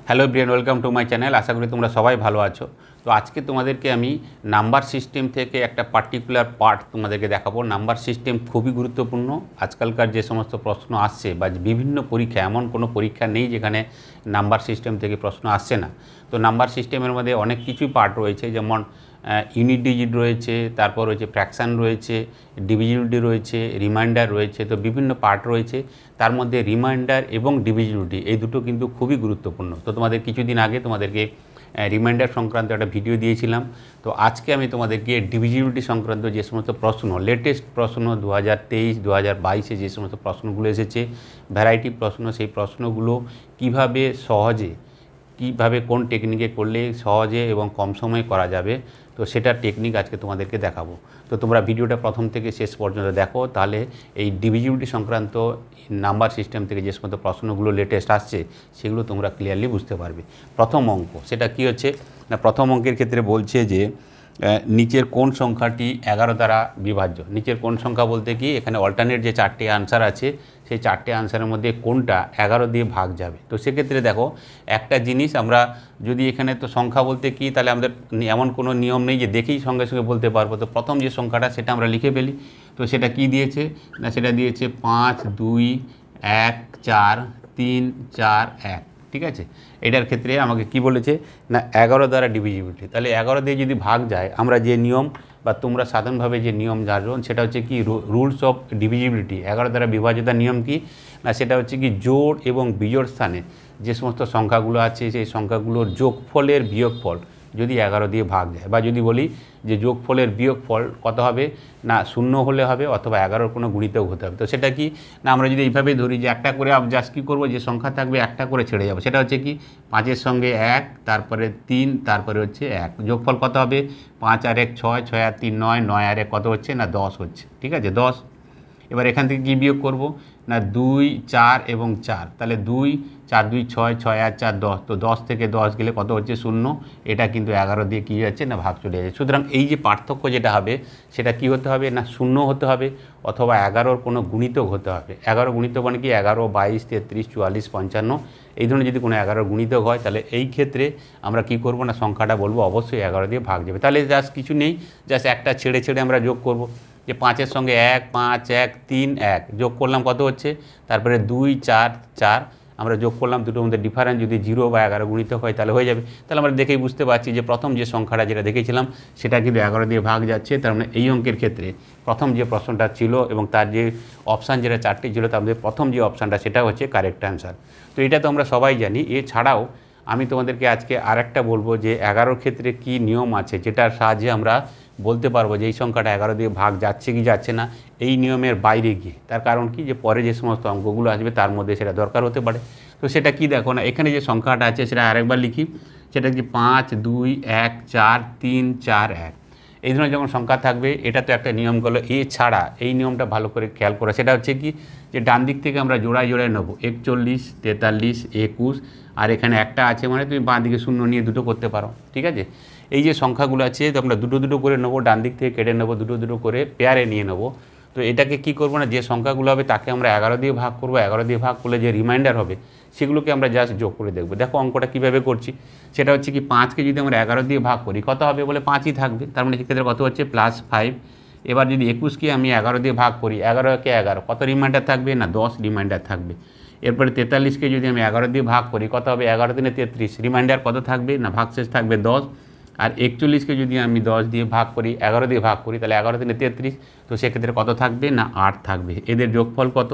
Hello Brian, welcome to my channel. আশা করি তোমরা সবাই ভালো আছো। তো আজকে তোমাদেরকে আমি নাম্বার সিস্টেম থেকে একটা পার্টিকুলার পার্ট তোমাদেরকে দেখাবো। নাম্বার সিস্টেম খুবই গুরুত্বপূর্ণ। আজকালকার যে সমস্ত প্রশ্ন আসছে বা বিভিন্ন পরীক্ষা, এমন কোনো পরীক্ষা নেই যেখানে নাম্বার সিস্টেম থেকে প্রশ্ন আসছে না। তো নাম্বার সিস্টেমের মধ্যে অনেক কিছুই পার্ট রয়েছে, যেমন ইউনিট ডিজিট রয়েছে, তারপর রয়েছে ফ্র্যাকশান রয়েছে, ডিভিজিবিলিটি রয়েছে, রিমাইন্ডার রয়েছে। তো বিভিন্ন পার্ট রয়েছে, তার মধ্যে রিমাইন্ডার এবং ডিভিজিবিলিটি এই দুটো কিন্তু খুবই গুরুত্বপূর্ণ। তো তোমাদের কিছুদিন আগে তোমাদেরকে রিমাইন্ডার সংক্রান্ত একটা ভিডিও দিয়েছিলাম। তো আজকে আমি তোমাদেরকে ডিভিজিবিলিটি সংক্রান্ত যে সমস্ত প্রশ্ন, লেটেস্ট প্রশ্ন 2023 2022-এ যে সমস্ত প্রশ্নগুলো এসেছে, ভ্যারাইটি প্রশ্ন, সেই প্রশ্নগুলো কিভাবে কোন টেকনিকে করলে সহজে এবং কম সময়ে করা যাবে, তো সেটার টেকনিক আজকে তোমাদেরকে দেখাবো। তো তোমরা ভিডিওটা প্রথম থেকে শেষ পর্যন্ত দেখো, তাহলে এই ডিভিজিবিলিটি সংক্রান্ত নাম্বার সিস্টেম থেকে যে সমস্ত প্রশ্নগুলো লেটেস্ট আসছে সেগুলো তোমরা ক্লিয়ারলি বুঝতে পারবে। প্রথম অঙ্ক, সেটা কি হচ্ছে না, প্রথম অঙ্কের ক্ষেত্রে বলছে যে নিচের কোন সংখ্যাটি 11 দ্বারা বিভাজ্য। নিচের কোন সংখ্যা বলতে কি, এখানে অল্টারনেট যে চারটে আনসার আছে, সেই চারটে আনসারের মধ্যে কোনটা 11 দিয়ে ভাগ যাবে। তো সেক্ষেত্রে দেখো একটা জিনিস, আমরা যদি এখানে তো সংখ্যা বলতে কি, তাহলে আমাদের এমন কোনো নিয়ম নেই যে দেখেই সঙ্গে সঙ্গে বলতে পারবো। তো প্রথম যে সংখ্যাটা সেটা আমরা লিখে ফেলি। তো সেটা কি দিয়েছে না, সেটা দিয়েছে 5 2 1 4 3 4 1। ঠিক আছে, এটার ক্ষেত্রে আমাকে কি বলেছে না 11 দ্বারা ডিভিজিবিলিটি। তাহলে 11 দিয়ে যদি ভাগ যায়, আমরা যে নিয়ম বা তোমরা সাধারণভাবে যে নিয়ম জানো সেটা হচ্ছে কি, রুলস অফ ডিভিজিবিলিটি। 11 দ্বারা বিভাজ্যতার নিয়ম কি না, সেটা হচ্ছে কি জোড় এবং বিজোড় স্থানে যে সমস্ত সংখ্যাগুলো আছে সেই সংখ্যাগুলোর যোগফলের বিয়োগফল যদি 11 দিয়ে ভাগ যায়, বা যদি বলি যে যোগফলের বিয়োগফল কত হবে না 0 হলে হবে, অথবা 11 কোনো গুণিতক হতে হবে। তো সেটা কি না, আমরা যদি এইভাবেই ধরি যে একটা করে জাস্ট কী করবো, যে সংখ্যা থাকবে একটা করে ছেড়ে যাবো। সেটা হচ্ছে কি 5-এর সঙ্গে 1, তারপরে 3, তারপরে হচ্ছে 1, যোগফল কত হবে 5 আর 1 6, 6 আর 3 9, 9 আর 1 কত হচ্ছে না 10 হচ্ছে। ঠিক আছে, 10। এবার এখান থেকে কী বিয়োগ করব না 2 4 এবং 4, তাহলে 2 4 2 6, 6 আর 4 10। তো 10 থেকে 10 গেলে কত হচ্ছে 0। এটা কিন্তু 11 দিয়ে কী যাচ্ছে না ভাগ চলে যাচ্ছে। সুতরাং এই যে পার্থক্য যেটা হবে সেটা কি হতে হবে না 0 হতে হবে, অথবা 11-র কোনো গুণিতক হতে হবে। 11 গুণিতক মানে কি 11 22 33 44 55, এই ধরনের যদি কোনো 11 গুণিতক হয়, তাহলে এই ক্ষেত্রে আমরা কি করব না সংখ্যাটা বলবো অবশ্যই 11 দিয়ে ভাগ যাবে। তাহলে জাস্ট কিছু নেই, জাস্ট একটা ছেড়ে ছেড়ে আমরা যোগ করব। যে 5-এর সঙ্গে 1 5 1 3 1 যোগ করলাম কত হচ্ছে, তারপরে 2 4 4 আমরা যোগ করলাম, দুটোর মধ্যে ডিফারেন্স যদি 0 বা 11 গুণিতক হয় তাহলে হয়ে যাবে। তাহলে আমরা দেখেই বুঝতে পারছি যে প্রথম যে সংখ্যাটা যেটা দেখেছিলাম সেটা কিন্তু 11 দিয়ে ভাগ যাচ্ছে। তার মানে এই অঙ্কের ক্ষেত্রে প্রথম যে প্রশ্নটা ছিল এবং তার যে অপশান যেটা চারটি ছিল, তার মধ্যে প্রথম যে অপশানটা সেটা হচ্ছে কারেক্ট অ্যান্সার। তো এটা তো আমরা সবাই জানি। এছাড়াও আমি তোমাদেরকে আজকে আরেকটা বলবো যে 11 ক্ষেত্রে কি নিয়ম আছে, যেটার সাহায্যে আমরা বলতে পারবো যে এই সংখ্যাটা 11 দিয়ে ভাগ যাচ্ছে কি যাচ্ছে না এই নিয়মের বাইরে গিয়ে। তার কারণ কি, যে পরে যে সমস্ত অঙ্কগুলো আসবে তার মধ্যে সেটা দরকার হতে পারে। তো সেটা কি দেখো না, এখানে যে সংখ্যাটা আছে সেটা আরেকবার লিখি। সেটা কি 5 2 1 4 3 4 1। এই ধরনের যখন সংখ্যা থাকবে, এটা তো একটা নিয়ম গেলো। এছাড়া এই নিয়মটা ভালো করে খেয়াল করা, সেটা হচ্ছে কি যে ডান দিক থেকে আমরা জোড়ায় জোড়ায় নেবো 41 43 21, আর এখানে একটা আছে মানে তুমি বাঁ দিকে 0 নিয়ে দুটো করতে পারো। ঠিক আছে, এই যে সংখ্যাগুলো আছে তো আমরা দুটো দুটো করে নেবো, ডান দিক থেকে কেটে নেবো, দুটো দুটো করে পেয়ারে নিয়ে নেবো। তো এটাকে কি করবো না, যে সংখ্যাগুলো হবে তাকে আমরা 11 দিয়ে ভাগ করবো। 11 দিয়ে ভাগ করলে যে রিমাইন্ডার হবে সেগুলোকে আমরা জাস্ট যোগ করে দেখবো। দেখো অঙ্কটা কীভাবে করছি, সেটা হচ্ছে কি 5কে যদি আমরা 11 দিয়ে ভাগ করি কত হবে বলে 5ই থাকবে, তার মানে সেক্ষেত্রে কত হচ্ছে +5। এবার যদি 21কে আমি 11 দিয়ে ভাগ করি, 11কে 11 কত রিমাইন্ডার থাকবে না 10 রিমাইন্ডার থাকবে। এরপরে 43কে যদি আমি 11 দিয়ে ভাগ করি কত হবে 11 দিনে 33, রিমাইন্ডার কত থাকবে না ভাগশেষ থাকবে 10। আর 41কে যদি আমি 10 দিয়ে ভাগ করি 11 দিয়ে ভাগ করি, তাহলে 11 দিনে 33, তো সেক্ষেত্রে কত থাকবে না 8 থাকবে। এদের যোগফল কত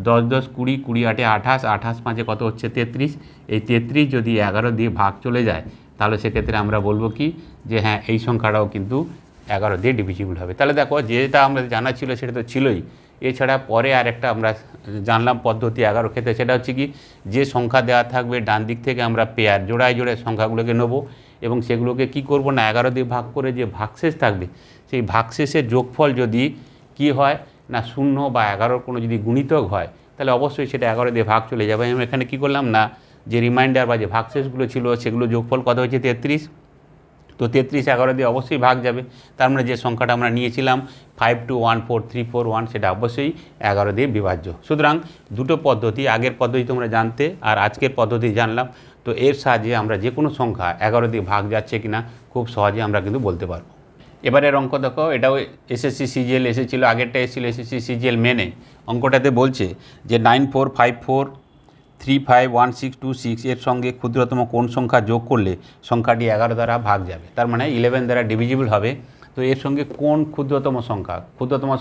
10 10 20 20 8 28, 28 5 কত হচ্ছে 33। এই 33 যদি 11 দিয়ে ভাগ চলে যায় তাহলে সেক্ষেত্রে আমরা বলবো কি যে হ্যাঁ এই সংখ্যাটাও কিন্তু 11 দিয়ে ডিভিজিবল হবে। তাহলে দেখো যেটা আমাদের জানা ছিল সেটা তো ছিলই। এছাড়া পরে আরেকটা আমরা জানলাম পদ্ধতি 11 ক্ষেত্রে, সেটা হচ্ছে কি যে সংখ্যা দেওয়া থাকবে ডান দিক থেকে আমরা পেয়ার জোড়ায় জোড়ায় সংখ্যাগুলোকে নেবো এবং সেগুলোকে কি করব না 11 দিয়ে ভাগ করে যে ভাগশেষ থাকবে সেই ভাগশেষের যোগফল যদি কি হয় না 0 বা 11 কোনো যদি গুণিতক হয় তাহলে অবশ্যই সেটা 11 দিয়ে ভাগ চলে যাবে। আমি এখানে কি করলাম না যে রিমাইন্ডার বা যে ভাগশেষগুলো ছিল সেগুলো যোগফল কত হয়েছে 33। তো 33 11 দিয়ে অবশ্যই ভাগ যাবে। তার মানে যে সংখ্যাটা আমরা নিয়েছিলাম 521431 সেটা অবশ্যই 11 দিয়ে বিভাজ্য। সুতরাং দুটো পদ্ধতি, আগের পদ্ধতি তোমরা জানতে আর আজকের পদ্ধতি জানলাম। তো তো এর সাহায্যে আমরা যে কোনো সংখ্যা 11 দিয়ে ভাগ যাচ্ছে কিনা খুব সহজে আমরা কিন্তু বলতে পারবো। এবারের অঙ্ক দেখো, এটাও এসএসসি সিজিএল এসেছিলো, আগেরটা এসেছিলো এসএসসি সিজিএল মেনে। অঙ্কটাতে বলছে যে 9454351626 এর সঙ্গে ক্ষুদ্রতম কোন সংখ্যা যোগ করলে সংখ্যাটি 11 দ্বারা ভাগ যাবে, তার মানে 11 দ্বারা ডিভিজিবল হবে। তো এর সঙ্গে কোন ক্ষুদ্রতম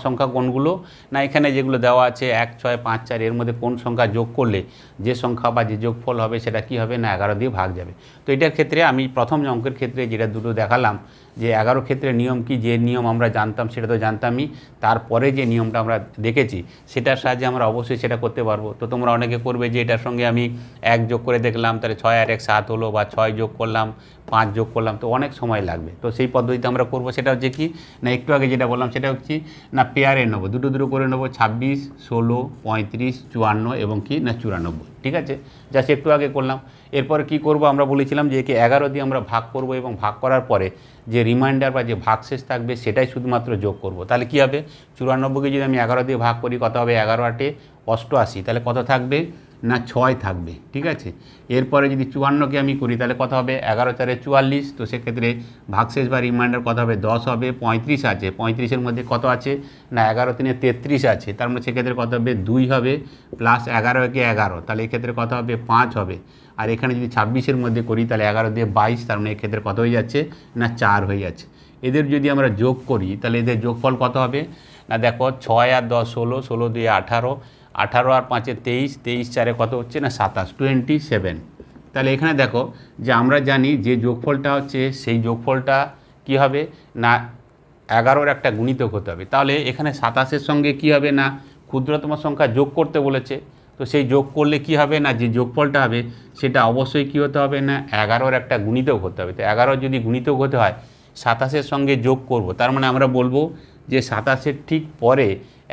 সংখ্যা কোনগুলো না, এখানে যেগুলো দেওয়া আছে 1, 6, 5, 4 এর মধ্যে কোন সংখ্যা যোগ করলে যে সংখ্যা বা যে যোগফল হবে সেটা কি হবে না 11 দিয়ে ভাগ যাবে। তো এটার ক্ষেত্রে আমি প্রথম অঙ্কের ক্ষেত্রে যেটা দুটো দেখালাম যে 11 ক্ষেত্রে নিয়ম কি, যে নিয়ম আমরা জানতাম সেটা তো জানতামই, তারপরে যে নিয়মটা আমরা দেখেছি সেটার সাহায্যে আমরা অবশ্যই সেটা করতে পারবো। তো তোমরা অনেকে করবে যে এটার সঙ্গে আমি 1 যোগ করে দেখলাম, তাহলে 6 আর 1 7 হলো, বা 6 যোগ করলাম, 5 যোগ করলাম, তো অনেক সময় লাগবে। তো সেই পদ্ধতিতে আমরা করবো। সেটা হচ্ছে কি না, একটু আগে যেটা বললাম সেটা হচ্ছে না পেয়ারে নেবো, দুটো করে নেবো, 26, 16, 35, 54 এবং কি না 94, ঠিক আছে, জাস্ট একটু আগে করলাম। এরপরে কি করব, আমরা বলেছিলাম যে একে 11 দিয়ে আমরা ভাগ করব এবং ভাগ করার পরে যে রিমাইন্ডার বা যে ভাগশেষ থাকবে সেটাই শুধুমাত্র যোগ করব। তাহলে কি হবে, 94কে যদি আমি 11 দিয়ে ভাগ করি কত হবে, 11 8 88, তাহলে কত থাকবে না 6 থাকবে, ঠিক আছে। এরপরে যদি 54কে আমি করি তাহলে কত হবে, 11 4 44, তো সেক্ষেত্রে ভাগশেষ বা রিমাইন্ডার কত হবে, 10 হবে। 35 আছে, 35-এর মধ্যে কত আছে না 11 3 33 আছে, তার মানে সেক্ষেত্রে কত হবে 2 হবে, প্লাস 11 কে 11, তাহলে এক্ষেত্রে কত হবে 5 হবে। আর এখানে যদি 26-এর মধ্যে করি তাহলে 11 দিয়ে 22, তার মানে এক্ষেত্রে কত হয়ে যাচ্ছে না 4 হয়ে যাচ্ছে। এদের যদি আমরা যোগ করি তাহলে এদের যোগফল কত হবে না, দেখো 6 আর 10 16, 16 দিয়ে 18, 18 আর 5 23, 23 4 কত হচ্ছে না 27, 27। তাহলে এখানে দেখো যে আমরা জানি যে যোগফলটা হচ্ছে সেই যোগফলটা কি হবে না 11-র একটা গুণিতক হতে হবে। তাহলে এখানে 27-এর সঙ্গে কি হবে না ক্ষুদ্রতম সংখ্যা যোগ করতে বলেছে, তো সেই যোগ করলে কি হবে না যে যোগফলটা হবে সেটা অবশ্যই কি হতে হবে না 11-র একটা গুণিতক হতে হবে। তো 11 যদি গুণিতক হতে হয় 27-এর সঙ্গে যোগ করব, তার মানে আমরা বলবো যে 27-এর ঠিক পরে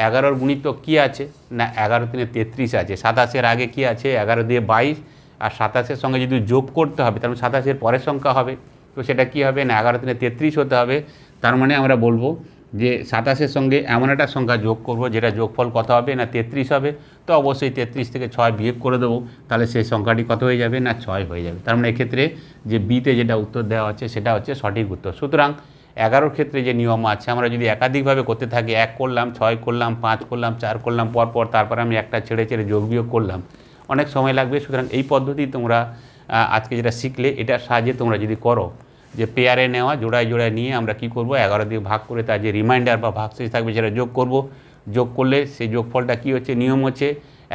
11-র গুণিতক কী আছে না 11 3 33 আছে, 27-এর আগে কি আছে 11 দিয়ে 22, আর 27-এর সঙ্গে যদি যোগ করতে হবে তার মানে 27-এর পরের সংখ্যা হবে, তো সেটা কি হবে না 11 3 33 হতে হবে। তার মানে আমরা বলবো যে 27-এর সঙ্গে এমন একটা সংখ্যা যোগ করব যেটা যোগফল কত হবে না 33 হবে। তো অবশ্যই 33 থেকে 6 বিয়োগ করে দেবো, তাহলে সেই সংখ্যাটি কত হয়ে যাবে না 6 হয়ে যাবে। তার মানে এক্ষেত্রে যে বিতে যেটা উত্তর দেওয়া হচ্ছে সেটা হচ্ছে সঠিক উত্তর। সুতরাং 11-র ক্ষেত্রে যে নিয়ম আছে, আমরা যদি একাধিকভাবে করতে থাকি, 1 করলাম, 6 করলাম, 5 করলাম, 4 করলাম পরপর, তারপর আমি একটা ছেড়ে যোগ বিয়োগ করলাম, অনেক সময় লাগবে। সুতরাং এই পদ্ধতি তোমরা আজকে যেটা শিখলে এটার সাহায্যে তোমরা যদি করো যে পেয়ারে নেওয়া, জোড়ায় জোড়ায় নিয়ে আমরা কি করব 11 দিয়ে ভাগ করে তার যে রিমাইন্ডার বা ভাগশেষ থাকবে সেটা যোগ করব। যোগ করলে সেই যোগফলটা কি হচ্ছে, নিয়ম হচ্ছে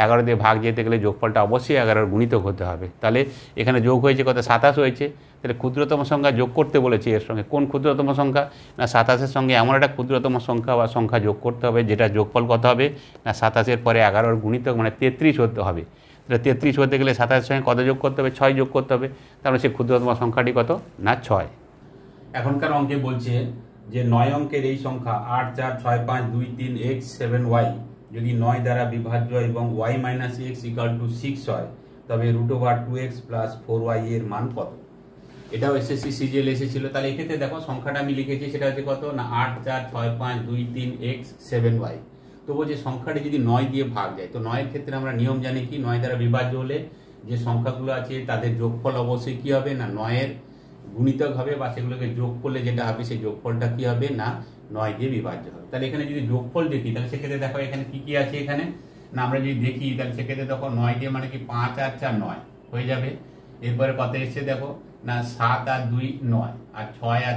11 দিয়ে ভাগ যেতে গেলে যোগফলটা অবশ্যই 11-র গুণিতক হতে হবে। তাহলে এখানে যোগ হয়েছে কত 27 হয়েছে, তাহলে ক্ষুদ্রতম সংখ্যা যোগ করতে বলেছে। এর সঙ্গে কোন ক্ষুদ্রতম সংখ্যা না 27-এর সঙ্গে এমন একটা ক্ষুদ্রতম সংখ্যা বা সংখ্যা যোগ করতে হবে যেটা যোগফল কত হবে না 27-এর পরে 11-র গুণিতক মানে 33 হতে হবে। তাহলে 33 হতে গেলে 27-এর সঙ্গে কত যোগ করতে হবে, 6 যোগ করতে হবে, তাহলে সেই ক্ষুদ্রতম সংখ্যাটি কত না 6। এখনকার অঙ্কে বলছে যে 9 অঙ্কের এই সংখ্যা 8 4 6 5 2 3 x 7 y যদি 9 দ্বারা বিভাজ্য এবং y - x = 6 হয় তবে √2x + 4y এর মান কত। এটাও এসএসসি সিজিএল এসেছিল। তাহলে এক্ষেত্রে দেখো সংখ্যাটা আমি লিখেছি সেটা হচ্ছে কত না 8 4 6 5 2 3 x 7 y। তো বলছে সংখ্যাটি যদি 9 দিয়ে ভাগ যায়, তো 9 এর ক্ষেত্রে আমরা নিয়ম জানি কি 9 দ্বারা বিভাজ্য হলে যে সংখ্যাগুলো আছে তাদের যোগফল অবশ্যই কি হবে না 9 এর গুণিতক হবে, বা সেগুলোকে যোগ করলে যেটা হবে সেই যোগফলটা কি হবে না 9 দিয়ে বিভাজ্য হবে। তাহলে এখানে যদি যোগফল দেখি তাহলে সেক্ষেত্রে দেখো এখানে কি কি আছে, এখানে না আমরা যদি দেখি তাহলে সেক্ষেত্রে দেখো 9 দিয়ে মানে কি 5 আর 4 9 হয়ে যাবে। এরপরে কত এসছে দেখো না 7 আর 2 9 আর 6 আর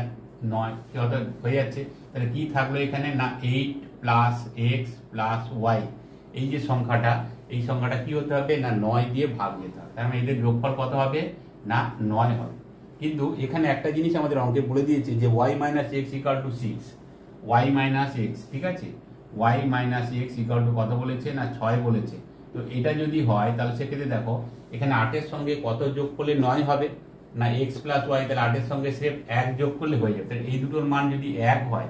9 কত হয়ে যাচ্ছে। তাহলে কি থাকলো এখানে না 8 + x + y, এই যে সংখ্যাটা এই সংখ্যাটা কি হতে হবে না 9 দিয়ে ভাগ যেতে হবে। তার মানে এদের যোগফল কত হবে না 9 হবে। কিন্তু এখানে একটা জিনিস আমাদের অঙ্কে বলে দিয়েছে যে y - x = 6, y - x, ঠিক আছে, y - x = কত বলেছে না 6 বলেছে। তো এটা যদি হয় তাহলে সেক্ষেত্রে দেখো এখানে 8 এর সঙ্গে কত যোগ করলে 9 হবে না x + y, তাহলে 8 এর সঙ্গে সির্ফ 1 যোগ করলে হয়ে যাবে। তাহলে এই দুটোর মান যদি 1 হয়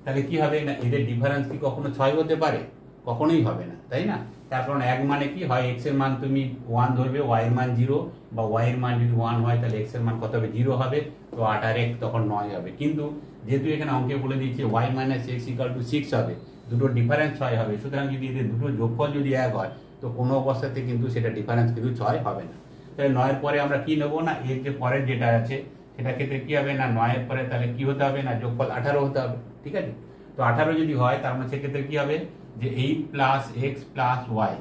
তাহলে কি হবে না এদের ডিফারেন্স কি কখনো 6 হতে পারে, কখনোই হবে না, তাই না। তার কারণ 1 মানে কি হয় x এর মান তুমি 1 ধরবে, y এর মান 0, বা y এর মান যদি 1 হয় তাহলে x এর মান কত হবে 0 হবে, তো 8 আর 1 তখন 9 হবে। কিন্তু যেহেতু এখানে অঙ্কে বলে দিয়েছে y - x = 6 হবে, দুটো ডিফারেন্স 6 হবে, সুতরাং যদি এদের দুটো যোগফল যদি 1 হয় তো কোনো অবস্থাতে কিন্তু সেটা ডিফারেন্স কিন্তু 6 হবে না। তাহলে 9-এর পরে আমরা কি নেবো না এর যে পরের যেটা আছে সেটা ক্ষেত্রে কি হবে না 9-এর পরে তাহলে কি হতে হবে না যোগফল 18 হতে হবে, ঠিক আছে। তো 18 যদি হয় তার মানে সেক্ষেত্রে কি হবে যে 8 + x + y,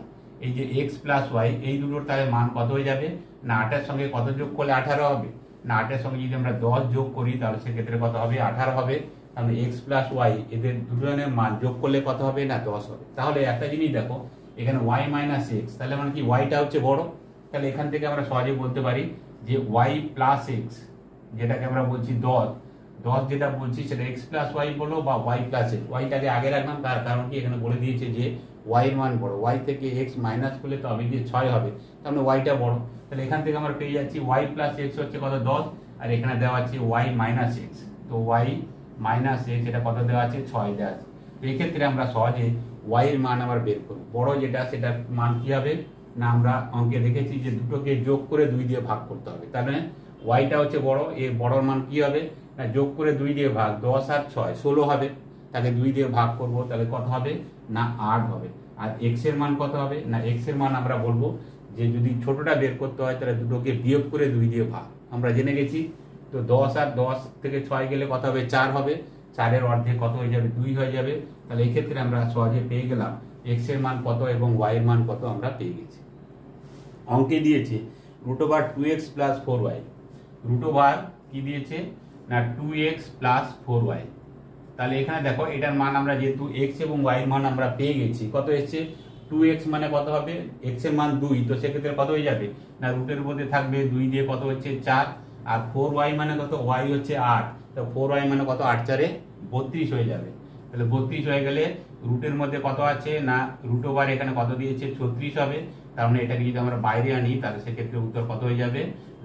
এই যে x + y এই দুটোর তাহলে মান কত হয়ে যাবে না 8-এর সঙ্গে কত যোগ করলে 18 হবে না 8-এর সঙ্গে যদি আমরা 10 যোগ করি তাহলে সেক্ষেত্রে কত হবে 18 হবে। তাহলে x + y এদের দুজনের মান যোগ করলে কত হবে না 10 হবে। তাহলে একটা জিনিস দেখো এখানে y - x, তাহলে মানে কি yটা হচ্ছে বড়, তাহলে এখান থেকে আমরা সহজে বলতে পারি যে y + x যেটাকে আমরা বলছি 10 যেটা বলছি সেটা x + y বলো বা y + x, yটাকে আগে রাখলাম তার কারণ কি এখানে বলে দিয়েছে যে y এর মান বড়, y থেকে x মাইনাস করলে তবে যে 6 হবে, তার মানে yটা বড়। তাহলে এখান থেকে আমরা পেয়ে যাচ্ছি y + x হচ্ছে কত 10, আর এখানে দেওয়া আছে y - x, তো y - x এটা কত দেওয়া আছে 6 দেওয়া আছে। তো এই ক্ষেত্রে আমরা সহজে y এর মান আবার বের করব, বড় যেটা সেটার মান কি হবে না আমরা অঙ্কে দেখেছি যে দুটোকে যোগ করে 2 দিয়ে ভাগ করতে হবে, তার মানে yটা হচ্ছে বড়, এর বড়র মান কি হবে না যোগ করে 2 দিয়ে ভাগ, 10 আর 6 16 হবে, তাহলে 2 দিয়ে ভাগ করব তাহলে কত হবে না 8 হবে। আর x এর মান কত হবে না x এর মান আমরা বলবো যে যদি ছোটটা বের করতে হয় তাহলে দুটোকে বিয়োগ করে 2 দিয়ে ভাগ, আমরা জেনে গেছি। তো 10 আর 10 থেকে 6 গেলে কত হবে 4 হবে, 4-এর অর্ধেক কত হয়ে যাবে 2 হয়ে যাবে। তাহলে এই ক্ষেত্রে আমরা সহজে পেয়ে গেলাম x এর মান কত এবং y এর মান কত আমরা পেয়ে গেছি। অঙ্কে দিয়েছে √2x + 4y, √ কি দিয়েছে না 2x + 4y, তাহলে এখানে দেখো এটার মান আমরা যেহেতু x এবং y এর মান আমরা পেয়ে গেছি, কত এসছে 2x মানে কত হবে x এর মান 2, তো সেক্ষেত্রে কত হয়ে যাবে না রুটের মধ্যে থাকবে 2 দিয়ে কত হচ্ছে 4, আর 4y মানে কত y হচ্ছে 8, তো 4y মানে কত 8 × 4 = 32 হয়ে যাবে। তাহলে 32 হয়ে গেলে রুটের মধ্যে কত আছে না √ এখানে কত দিয়েছে 36 হবে, তার মানে এটাকে যদি আমরা বাইরে আনি তাহলে সেক্ষেত্রে উত্তর কত হয়ে যাবে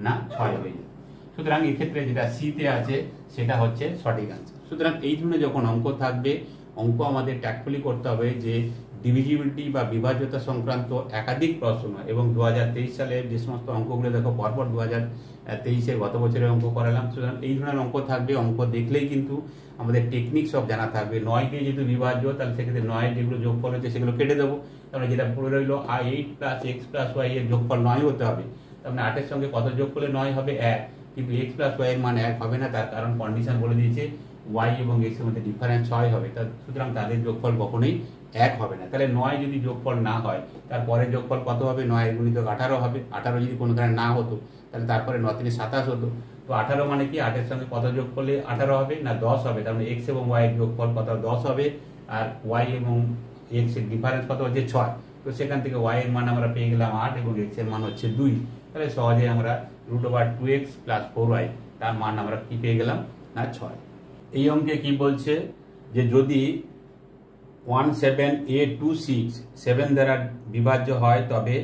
না 6 হয়ে যাবে। সুতরাং এক্ষেত্রে যেটা সিতে আছে সেটা হচ্ছে সঠিক আনসার। সুতরাং এই ধরনের যখন অঙ্ক থাকবে, অঙ্ক আমাদের ট্যাক্টফুলি করতে হবে যে ডিভিজিবিলিটি বা বিভাজ্যতা সংক্রান্ত একাধিক প্রশ্ন, এবং 2023 সালের যে সমস্ত অঙ্কগুলো দেখো পরপর 2023-এর গত বছরের অঙ্ক করালাম। সুতরাং এই ধরনের অঙ্ক থাকবে, অঙ্ক দেখলেই কিন্তু আমাদের টেকনিক সব জানা থাকবে। 9 দিয়ে যেহেতু বিভাজ্য তাহলে সেক্ষেত্রে 9 যেগুলো যোগফল হচ্ছে সেগুলো কেটে দেবো, তাহলে যেটা পড়ে রইলো 8 + x + y এর যোগফল 9 হতে হবে, তার মানে 8-এর সঙ্গে কত যোগ করলে 9 হবে 1, কিন্তু x + y এর মান 1 হবে না, তার কারণ কন্ডিশন বলে দিয়েছে y এবং x এর মধ্যে ডিফারেন্স 6 হবে, সুতরাং তাদের যোগফল কখনোই 1 হবে না। তাহলে 9 যদি যোগফল না হয় তারপরে যোগফল কত হবে 9 এর গুণিতক 18 হবে, 18 যদি কোনো কারণে না হতো তাহলে তারপরে 9 × 3 = 27 হতো। তো 18 মানে কি 8-এর সঙ্গে কত যোগ করলে 18 হবে না 10 হবে, তার মানে x এবং y এর যোগফল কত 10 হবে, আর y এবং x এর ডিফারেন্স কত হচ্ছে 6, তো সেখান থেকে y এর মান আমরা পেয়ে গেলাম 8 এবং x এর মান হচ্ছে 2, তাহলে সহজে আমরা √2x + 4y তার মান আমরা কি পেয়ে গেলাম না 6। এই অঙ্কে কি বলছে যে যদি 17a26 7 দ্বারা বিভাজ্য হয় তবে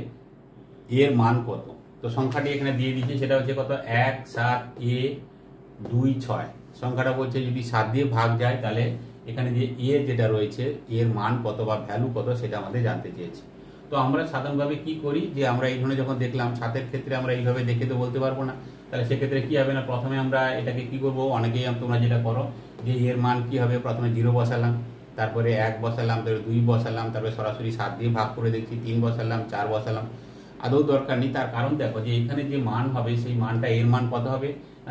এর মান কত, তো সংখ্যাটি এখানে দিয়ে দিয়েছে সেটা হচ্ছে কত 17a26, সংখ্যাটা বলছে যদি 7 দিয়ে ভাগ যায় তাহলে এখানে যে এ যেটা রয়েছে এর মান কত বা ভ্যালু কত সেটা আমাদের জানতে চেয়েছি। তো আমরা সাধারণভাবে কি করি যে আমরা এই ধরনের যখন দেখলাম 7-এর ক্ষেত্রে আমরা এইভাবে দেখে তো বলতে পারবো না, তাহলে সেক্ষেত্রে কি হবে না প্রথমে আমরা এটাকে কি করব, অনেকেই তোমরা যেটা করো যে এর মান কি হবে প্রথমে 0 বসালাম, তারপরে 1 বসালাম, তারপরে 2 বসালাম, তারপরে সরাসরি 7 দিয়ে ভাগ করে দেখছি 3 বসালাম, 4 বসালাম, আদৌ দরকার নেই। তার কারণ দেখো যে এখানে যে মান হবে সেই মানটা এর মান কত হবে,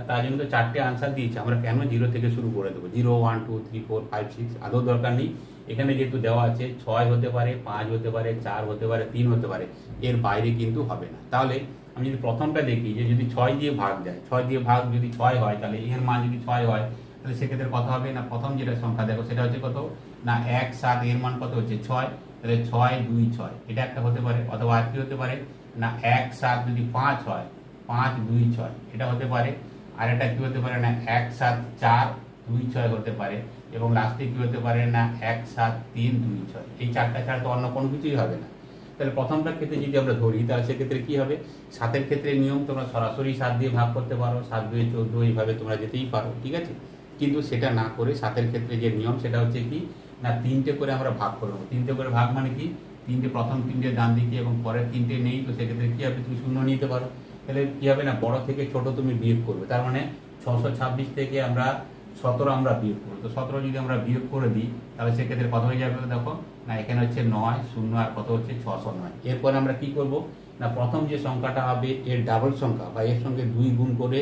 তার জন্য তো 4টে আনসার দিয়েছে, আমরা কেন 0 থেকে শুরু করে দেবো 0 1 2 3 4 5 6, আদৌ দরকার নেই। এখানে যেহেতু দেওয়া আছে 6 হতে পারে, 5 হতে পারে, 4 হতে পারে, 3 হতে পারে, এর বাইরে কিন্তু হবে না। তাহলে আমি যদি প্রথমটা দেখি যে যদি 6 দিয়ে ভাগ যায়, 6 দিয়ে ভাগ যদি 6 হয় তাহলে এর মান যদি 6 হয় তাহলে সেক্ষেত্রে কত হবে না প্রথম যেটা সংখ্যা দেখো সেটা হচ্ছে কত না 1 7, এর মান কত হচ্ছে 6, তাহলে 6 2 6 এটা একটা হতে পারে, অথবা আর কি হতে পারে না 1 7 যদি 5 হয় 5 2 6 এটা হতে পারে, আর এটা কি হতে পারে না 1 7 4 2 6 হতে পারে, এবং লাস্টে কি হতে পারে না 1 7 3 2 6, এই 4টা ছাড়া তো অন্য কোনো কিছুই হবে না। তাহলে প্রথমটার ক্ষেত্রে যদি আমরা ধরি তাহলে সেক্ষেত্রে কি হবে, 7-এর ক্ষেত্রে নিয়ম তোমরা সরাসরি 7 দিয়ে ভাগ করতে পারো, 7 2 14 এইভাবে তোমরা যেতেই পারো, ঠিক আছে, কিন্তু সেটা না করে 7-এর ক্ষেত্রে যে নিয়ম সেটা হচ্ছে কি না 3টে করে আমরা ভাগ করবো। 3টে করে ভাগ মানে কি 3টে, প্রথম 3টে ডান দিকে এবং পরের 3টে নেই, তো সেক্ষেত্রে কি হবে তুমি 0 নিতে পারো, তাহলে কি হবে না বড় থেকে ছোট তুমি বিয়োগ করবে, তার মানে 626 থেকে আমরা 17 আমরা বিয়োগ করবো, তো 17 যদি আমরা বিয়োগ করে দিই তাহলে সেক্ষেত্রে কত হয়ে যাবে দেখো না এখানে হচ্ছে 9 0 আর কত হচ্ছে 609। এরপরে আমরা কি করব না প্রথম যে সংখ্যাটা হবে এর ডাবল সংখ্যা বা এর সঙ্গে 2 গুণ করে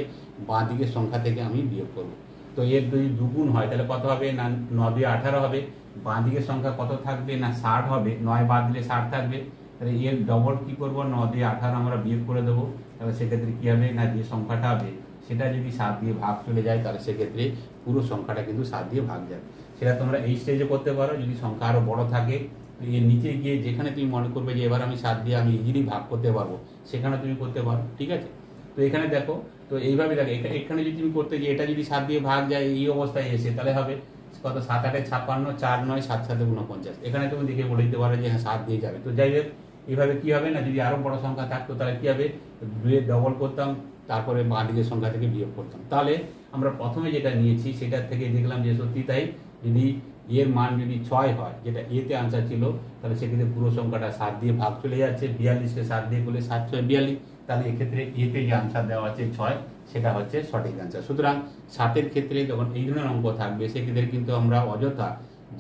বাঁ দিকের সংখ্যা থেকে আমি বিয়োগ করব। তো এর যদি 2 গুণ হয় তাহলে কত হবে, না 9 দিয়ে 18 হবে। বাঁ দিকের সংখ্যা কত থাকবে, না 60 হবে। 9 বাদ দিলে 60 থাকবে। তাহলে এর ডবল কি করব, 9 দিয়ে 18 আমরা বিয়োগ করে দেবো। তাহলে সেক্ষেত্রে কি হবে, না যে সংখ্যাটা হবে সেটা যদি 7 দিয়ে ভাগ চলে যায় তাহলে সেক্ষেত্রে পুরো সংখ্যাটা কিন্তু 7 দিয়ে ভাগ যায়। সেটা তোমরা এই স্টেজে করতে পারো। যদি সংখ্যা আরও বড় থাকে এর নিচে গিয়ে যেখানে তুমি মনে করবে যে এবার আমি 7 দিয়ে আমি ইজিলি ভাগ করতে পারবো সেখানে তুমি করতে পারো, ঠিক আছে। তো এখানে দেখো, তো এইভাবে দেখো এখানে যদি তুমি করতে যে এটা যদি 7 দিয়ে ভাগ যায় এই অবস্থায় এসে তাহলে হবে কত, 7 8 56, 4 9 7 7 49। এখানে তুমি দেখে বলে দিতে পারো যে হ্যাঁ 7 দিয়ে যাবে। তো যাই হোক এইভাবে কি হবে না, যদি আরো বড় সংখ্যা থাকতো তাহলে কি হবে, 2 এর ডবল করতাম তারপরে বাঁ দিকের সংখ্যা থেকে বিয়োগ করতাম। তাহলে আমরা প্রথমে যেটা নিয়েছি সেটা থেকে দেখলাম যে সত্যি তাই, যদি এর মান যদি 6 হয়, যেটা এতে আনসার ছিল, তাহলে সেক্ষেত্রে পুরো সংখ্যাটা 7 দিয়ে ভাগ চলে যাচ্ছে। 42কে 7 দিয়ে করলে 7 6 42। তাহলে এক্ষেত্রে এতে যে আনসার দেওয়া আছে 6, সেটা হচ্ছে সঠিক আনসার। সুতরাং 7-এর ক্ষেত্রে যখন এই ধরনের অঙ্ক থাকবে সেক্ষেত্রে কিন্তু আমরা অযথা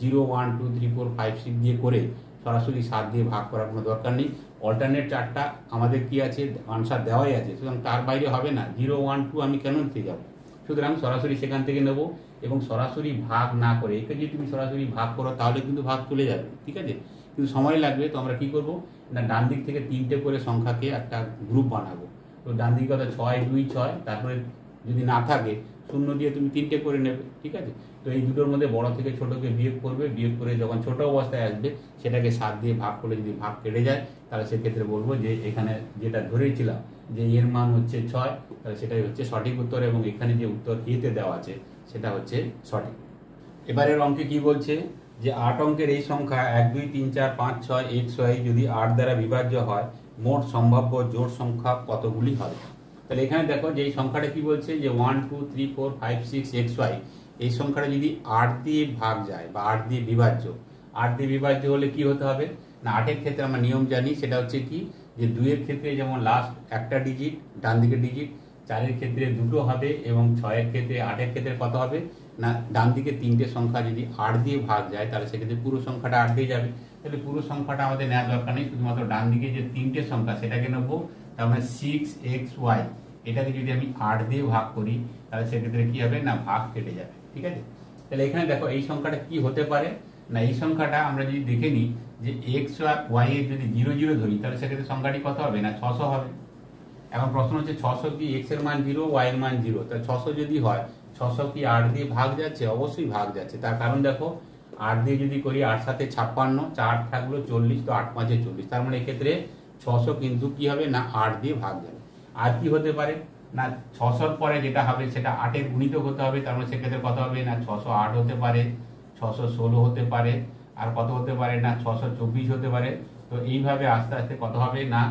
0 1 2 3 4 5 6 দিয়ে করে সরাসরি 7 দিয়ে ভাগ করার কোনো দরকার নেই। অল্টারনেট 4টা আমাদের কি আছে, আনসার দেওয়াই আছে। সুতরাং তার বাইরে হবে না। 0 1 2 আমি কেন নিতে যাব, সুতরাং সরাসরি সেখান থেকে নেব। এবং সরাসরি ভাগ না করে একে যদি তুমি সরাসরি ভাগ করো তাহলে কিন্তু ভাগ চলে যাবে, ঠিক আছে, কিন্তু সময় লাগবে। তো আমরা কি করব না, ডান দিক থেকে 3টে করে সংখ্যাকে একটা গ্রুপ বানাবো। তো ডান দিকে কথা 6 2 6, তারপরে যদি না থাকে 0 দিয়ে তুমি 3টে করে নেবে, ঠিক আছে। তো এই দুটোর মধ্যে বড় থেকে ছোটকে বিয়োগ করবে, বিয়োগ করে যখন ছোট অবস্থায় আসবে সেটাকে 7 দিয়ে ভাগ করলে যদি ভাগ কেটে যায় তাহলে সেক্ষেত্রে বলবো যে এখানে যেটা ধরেছিলাম যে এর মান হচ্ছে 6, তাহলে সেটাই হচ্ছে সঠিক উত্তর। এবং এখানে যে উত্তর এতে দেওয়া আছে সেটা হচ্ছে সঠিক। এবারের অঙ্কে কি বলছে যে 8 অঙ্কের এই সংখ্যা 1 2 3 4 5 6 x y যদি 8 দ্বারা বিভাজ্য হয় মোট সম্ভাব্য জোড় সংখ্যা কতগুলি হবে। তাহলে এখানে দেখো যে এই সংখ্যাটা কি বলছে যে 1 2 3 4 5 6 x y, এই সংখ্যাটা যদি 8 দিয়ে ভাগ যায় বা 8 দিয়ে বিভাজ্য, 8 দিয়ে বিভাজ্য হলে কি হতে হবে না, 8-এর ক্ষেত্রে আমরা নিয়ম জানি সেটা হচ্ছে কি যে 2-এর ক্ষেত্রে যেমন লাস্ট একটা ডিজিট ডান দিকের ডিজিট, 4-এর ক্ষেত্রে 2টো হবে এবং 6-এর ক্ষেত্রে 8-এর ক্ষেত্রে কত হবে না, ডান দিকে 3টে সংখ্যা যদি 8 দিয়ে ভাগ যায় তাহলে সেক্ষেত্রে পুরো সংখ্যাটা 8 দিয়ে যাবে। তাহলে পুরো সংখ্যাটা আমাদের নেওয়ার দরকার নেই, শুধুমাত্র ডান দিকে যে 3টে সংখ্যা সেটাকে নেবো। তার মানে 6xy এটাকে যদি আমি 8 দিয়ে ভাগ করি তাহলে সেক্ষেত্রে কি হবে না, ভাগ কেটে যাবে, ঠিক আছে। তাহলে এখানে দেখো এই সংখ্যাটা কি হতে পারে না, এই সংখ্যাটা আমরা যদি দেখে নিই যে x আর y এর যদি 0 0 ধরি তাহলে সেক্ষেত্রে সংখ্যাটি কত হবে না 600 হবে। এখন প্রশ্ন হচ্ছে 600 কি x এর মান 0 y এর মান 0, তাহলে 600 যদি হয় 600 কি 8 দিয়ে ভাগ যাচ্ছে, অবশ্যই ভাগ যাচ্ছে। তার কারণ দেখো 8 দিয়ে যদি করি 8 7 56, 4 থাকলো 40, তো 8 5 40, তার মানে এক্ষেত্রে 600 কিন্তু কি হবে না 8 দিয়ে ভাগ যাবে। আর কি হতে পারে না 600-র পরে যেটা হবে সেটা 8-এর গুণিতক হতে হবে, তার মানে সেক্ষেত্রে কত হবে না 608 হতে পারে, 616 হতে পারে, আর কত হতে পারে না 624 হতে পারে। তো এইভাবে আস্তে আস্তে কত হবে না,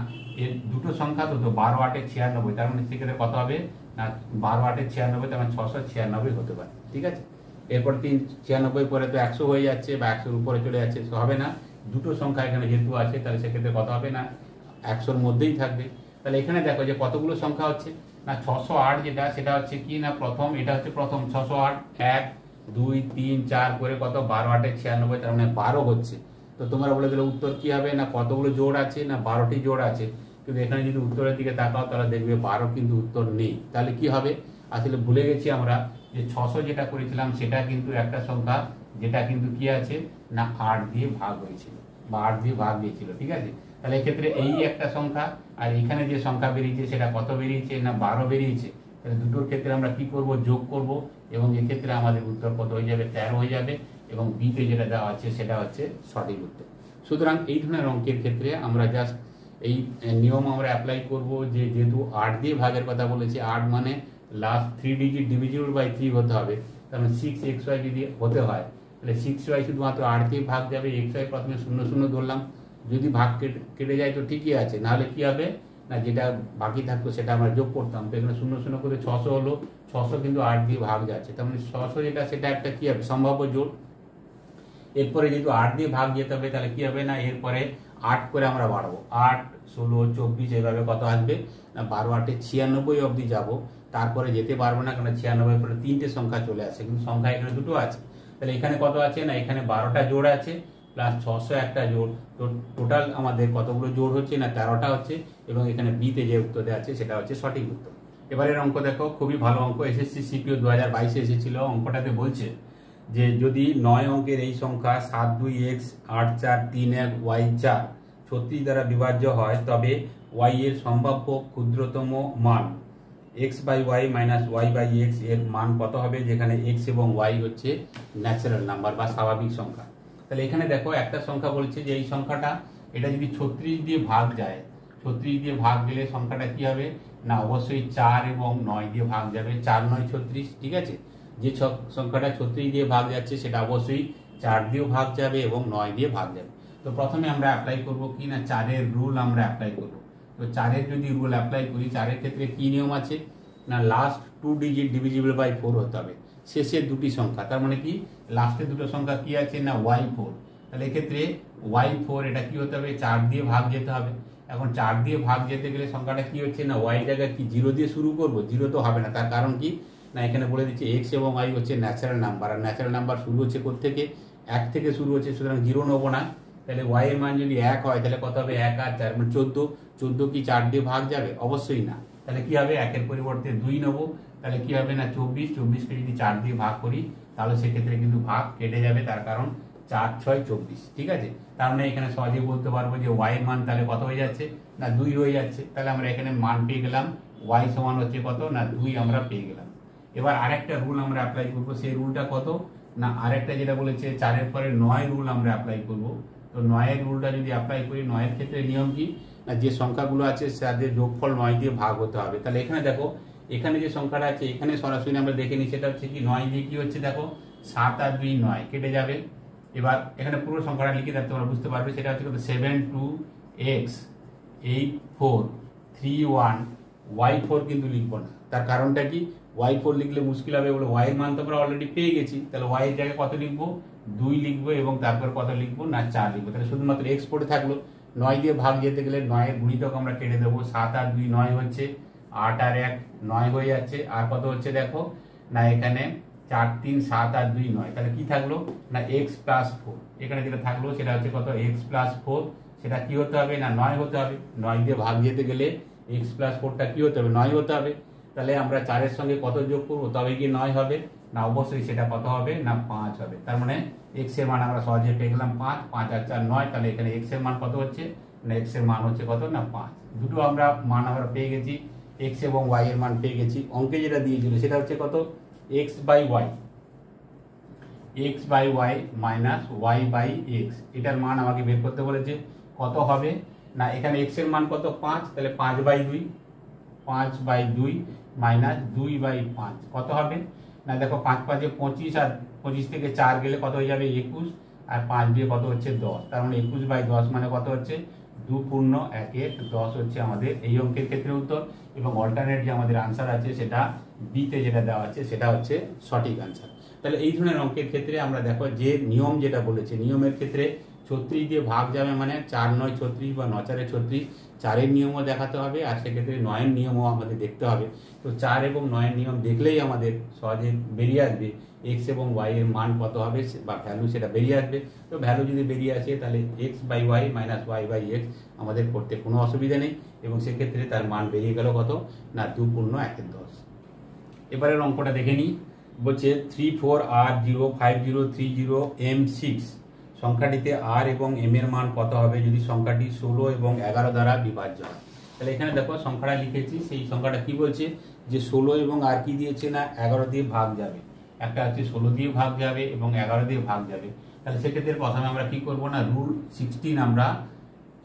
এর দুটো সংখ্যা তো 12 8 96, তার মানে সেক্ষেত্রে কত হবে না 12 8 96, তার মানে 696 হতে পারে, ঠিক আছে। এরপর 96 পরে তো 100 হয়ে যাচ্ছে বা 100-র উপরে চলে যাচ্ছে, তো হবে না, দুটো সংখ্যা এখানে যেহেতু আছে তাহলে সেক্ষেত্রে কত হবে না 100-র মধ্যেই থাকবে। তাহলে এখানে দেখো যে কতগুলো সংখ্যা হচ্ছে না 608 যেটা সেটা হচ্ছে কি না প্রথম, এটা হচ্ছে প্রথম 608, 1 2 3 4 করে কত 12 8 96, তার মানে 12 হচ্ছে। তো তোমরা বলে দিলে উত্তর কি হবে না কতগুলো জোড় আছে না 12টি জোড় আছে, কিন্তু এখানে যদি উত্তরের দিকে তাকাও তাহলে দেখবে 12 কিন্তু উত্তর নেই। তাহলে কি হবে, আসলে ভুলে গেছি আমরা যে 600 যেটা করেছিলাম সেটা কিন্তু একটা সংখ্যা যেটা কিন্তু কি আছে না 8 দিয়ে ভাগ হয়েছিল বা 8 দিয়ে ভাগ দিয়েছিল, ঠিক আছে। তাহলে এক্ষেত্রে এই একটা সংখ্যা আর এখানে যে সংখ্যা বেরিয়েছে সেটা কত বেরিয়েছে না 12 বেরিয়েছে। তাহলে দুটোর ক্ষেত্রে আমরা কি করব, যোগ করব, এবং এক্ষেত্রে আমাদের উত্তর কত হয়ে যাবে 13 হয়ে যাবে, এবং বিতে যেটা দেওয়া আছে সেটা হচ্ছে সঠিক উত্তর। সুতরাং এই ধরনের অঙ্কের ক্ষেত্রে আমরা জাস্ট এই নিয়ম আমরা অ্যাপ্লাই করব যে যেহেতু 8 দিয়ে ভাগের কথা বলেছি, 8 মানে লাস্ট 3 ডিজিট ডিভিজিবল বাই 3 হতে হবে, তার মানে 6xy যদি হতে হয় তাহলে 6y শুধুমাত্র 8 দিয়ে ভাগ যাবে, xy প্রথমে 0 0 ধরলাম, যদি ভাগ কেটে যায় তো ঠিকই আছে, নাহলে কি হবে না যেটা বাকি থাকতো সেটা আমরা যোগ করতাম। তো এখানে 0 0 করে 600 হলো, 600 কিন্তু 8 দিয়ে ভাগ যাচ্ছে, তার মানে 600 যেটা সেটা একটা কি হবে সম্ভাব্য জোড়। এরপরে যেহেতু 8 দিয়ে ভাগ যেতে হবে তাহলে কি হবে না এরপরে 8 করে আমরা বাড়াবো, 8 16 24 এইভাবে কত আসবে না 12 8 96 অবধি যাব, তারপরে যেতে পারবো না কারণ 96 পরে 3টে সংখ্যা চলে আসে, কিন্তু সংখ্যা এখানে দুটো আছে। তাহলে এখানে কত আছে না এখানে 12টা জোড় আছে, প্লাস 600 একটা জোড়। তো টোটাল আমাদের কতগুলো জোড় হচ্ছে না 13টা হচ্ছে, এবং এখানে বিতে যে উত্তর দেওয়া আছে সেটা হচ্ছে সঠিক উত্তর। এবারের অঙ্ক দেখো, খুবই ভালো অঙ্ক, এসএসসি সিপিও 2022 এসেছিল। অঙ্কটাতে বলছে যে যদি 9 অঙ্কের এই সংখ্যা 7 2 x 8 4 3 1 y 4 36 দ্বারা বিভাজ্য হয়, তবে y এর সম্ভাব্য ক্ষুদ্রতম মান x/y মাইনাস y/x এর মান কত হবে, যেখানে x এবং y হচ্ছে ন্যাচারাল নাম্বার বা স্বাভাবিক সংখ্যা। তাহলে এখানে দেখো একটা সংখ্যা বলছে যে এই সংখ্যাটা, এটা যদি 36 দিয়ে ভাগ যায়, 36 দিয়ে ভাগ গেলে সংখ্যাটা কি হবে না অবশ্যই 4 এবং 9 দিয়ে ভাগ যাবে। 4 9 36, ঠিক আছে। যে সংখ্যাটা 36 দিয়ে ভাগ যাচ্ছে সেটা অবশ্যই 4 দিয়েও ভাগ যাবে এবং 9 দিয়ে ভাগ যাবে। তো প্রথমে আমরা অ্যাপ্লাই করব কি না 4-এর রুল আমরা অ্যাপ্লাই করব। তো 4-এর যদি রুল অ্যাপ্লাই করি, 4-এর ক্ষেত্রে কি নিয়ম আছে না লাস্ট 2 ডিজিট ডিভিজিবল বাই 4 হতে হবে, শেষের দুটি সংখ্যা। তার মানে কি লাস্টের দুটো সংখ্যা কি আছে না y4। তাহলে এক্ষেত্রে y4 এটা কি হতে হবে 4 দিয়ে ভাগ যেতে হবে। এখন 4 দিয়ে ভাগ যেতে গেলে সংখ্যাটা কি হচ্ছে না y জায়গায় কি 0 দিয়ে শুরু করব, 0 তো হবে না। তার কারণ কি না এখানে বলে দিচ্ছে x এবং y হচ্ছে ন্যাচারাল নাম্বার, আর ন্যাচারাল নাম্বার শুরু হচ্ছে কোত্থেকে 1 থেকে শুরু হচ্ছে, সুতরাং 0 নেবো না। তাহলে y এর মান যদি 1 হয় তাহলে কত হবে 1 আর 4 মানে 14। 14 কি 4 দিয়ে ভাগ যাবে, অবশ্যই না। তাহলে কি হবে 1 এর পরিবর্তে 2 নেবো, তাহলে কি হবে না 24। 24কে যদি 4 দিয়ে ভাগ করি তাহলে সেক্ষেত্রে কিন্তু ভাগ কেটে যাবে, তার কারণ 4 6 24, ঠিক আছে। তার মানে এখানে সহজেই বলতে পারবো যে y এর মান তাহলে কত হয়ে যাচ্ছে না 2 হয়ে যাচ্ছে। তাহলে আমরা এখানে মান পেয়ে গেলাম, y সমান হচ্ছে কত না 2 আমরা পেয়ে গেলাম। এবার আরেকটা রুল আমরা অ্যাপ্লাই করবো, সেই রুলটা কত না আরেকটা যেটা বলেছে 4-এর পরে 9 রুল আমরা অ্যাপ্লাই করব। তো 9-এর রুলটা যদি অ্যাপ্লাই করি, 9-এর ক্ষেত্রে নিয়ম কি না যে সংখ্যাগুলো আছে তাদের যোগফল 9 দিয়ে ভাগ হতে হবে। তাহলে এখানে দেখো এখানে যে সংখ্যাটা আছে এখানে সরাসরি আমরা দেখে নিই, সেটা হচ্ছে কি 9 দিয়ে কি হচ্ছে দেখো 7 আর 2 9 কেটে যাবে। এবার এখানে পুরো সংখ্যাটা লিখে দেখ তোমরা বুঝতে পারবে, সেটা হচ্ছে 7 2 x 8 4 3 1 y4 কিন্তু লিখবো না। তার কারণটা কি y4 লিখলে মুশকিল হবে, বলে y এর মান তো আমরা অলরেডি পেয়ে গেছি। তাহলে y এর জায়গায় কত লিখবো 2 লিখবো এবং তারপর কত লিখবো না 4 লিখবো। তাহলে শুধুমাত্র x পড়ে থাকলো। 9 দিয়ে ভাগ যেতে গেলে 9 এর গুণিতক আমরা কেটে দেবো, 7 আর 2 9 হচ্ছে, 8 আর 1 9 হয়ে যাচ্ছে, আর কত হচ্ছে দেখো না এখানে 4 3 7 আর 2 9। তাহলে কি থাকলো না x প্লাস 4। এখানে যেটা থাকলো সেটা হচ্ছে কত x প্লাস 4, সেটা কি হতে হবে না 9 হতে হবে। 9 দিয়ে ভাগ যেতে গেলে x প্লাস 4টা কি হতে হবে 9 হতে হবে। তাহলে আমরা 4-এর সঙ্গে কত যোগ করবো তবে কি 9 হবে না অবশ্যই সেটা কত হবে না 5 হবে। তার মানে x এর মান আমরা সহজে পেয়ে গেলাম 5, 5 আর 4 9। তাহলে এখানে x এর মান কত হচ্ছে না x এর মান হচ্ছে কত না 5। দুটো আমরা মান আমরা পেয়ে গেছি, x এবং y এর মান পেয়ে গেছি। অঙ্কে যেটা দিয়েছিল সেটা হচ্ছে কত x/y মাইনাস y/x, এটার মান আমাকে বের করতে বলেছে। কত হবে না এখানে x এর মান কত 5, তাহলে 5/2 মাইনাস 2/5 কত হবে না দেখো 5 5 25, আর 25 থেকে 4 গেলে কত হয়ে যাবে 21, আর 5 দিয়ে কত হচ্ছে 10। তার মানে 21/10 মানে কত হচ্ছে 2 পূর্ণ 1 10 হচ্ছে আমাদের এই অঙ্কের ক্ষেত্রে উত্তর। এবং অল্টারনেট যে আমাদের আনসার আছে সেটা বিতে যেটা দেওয়া আছে সেটা হচ্ছে সঠিক আনসার। তাহলে এই ধরনের অঙ্কের ক্ষেত্রে আমরা দেখো যে নিয়ম যেটা বলেছে, নিয়মের ক্ষেত্রে 36 দিয়ে ভাগ যাবে মানে 4 9 36 বা 9 4 36, 4-এর নিয়মও দেখাতে হবে, আর সেক্ষেত্রে 9-এর নিয়মও আমাদের দেখতে হবে। তো 4 এবং 9-এর নিয়ম দেখলেই আমাদের সহজে বেরিয়ে আসবে x এবং y এর মান কত হবে বা ভ্যালু সেটা বেরিয়ে আসবে। তো ভ্যালু যদি বেরিয়ে আসে তাহলে x/y মাইনাস y/x আমাদের করতে কোনো অসুবিধা নেই, এবং সেক্ষেত্রে তার মান বেরিয়ে গেল কত না 2 পূর্ণ 1 10। এবারের অঙ্কটা দেখে নিই, বলছে 34R05030M6 সংখ্যাটিতে r এবং m এর মান কত হবে যদি সংখ্যাটি 16 এবং 11 দ্বারা বিভাজ্য হয়। তাহলে এখানে দেখো সংখ্যাটা লিখেছি, সেই সংখ্যাটা কি বলছে যে 16 এবং আর কি দিয়েছে না 11 দিয়ে ভাগ যাবে। একটা হচ্ছে 16 দিয়ে ভাগ যাবে এবং 11 দিয়ে ভাগ যাবে। তাহলে সেক্ষেত্রে প্রথমে আমরা কি করব না রুল 16 আমরা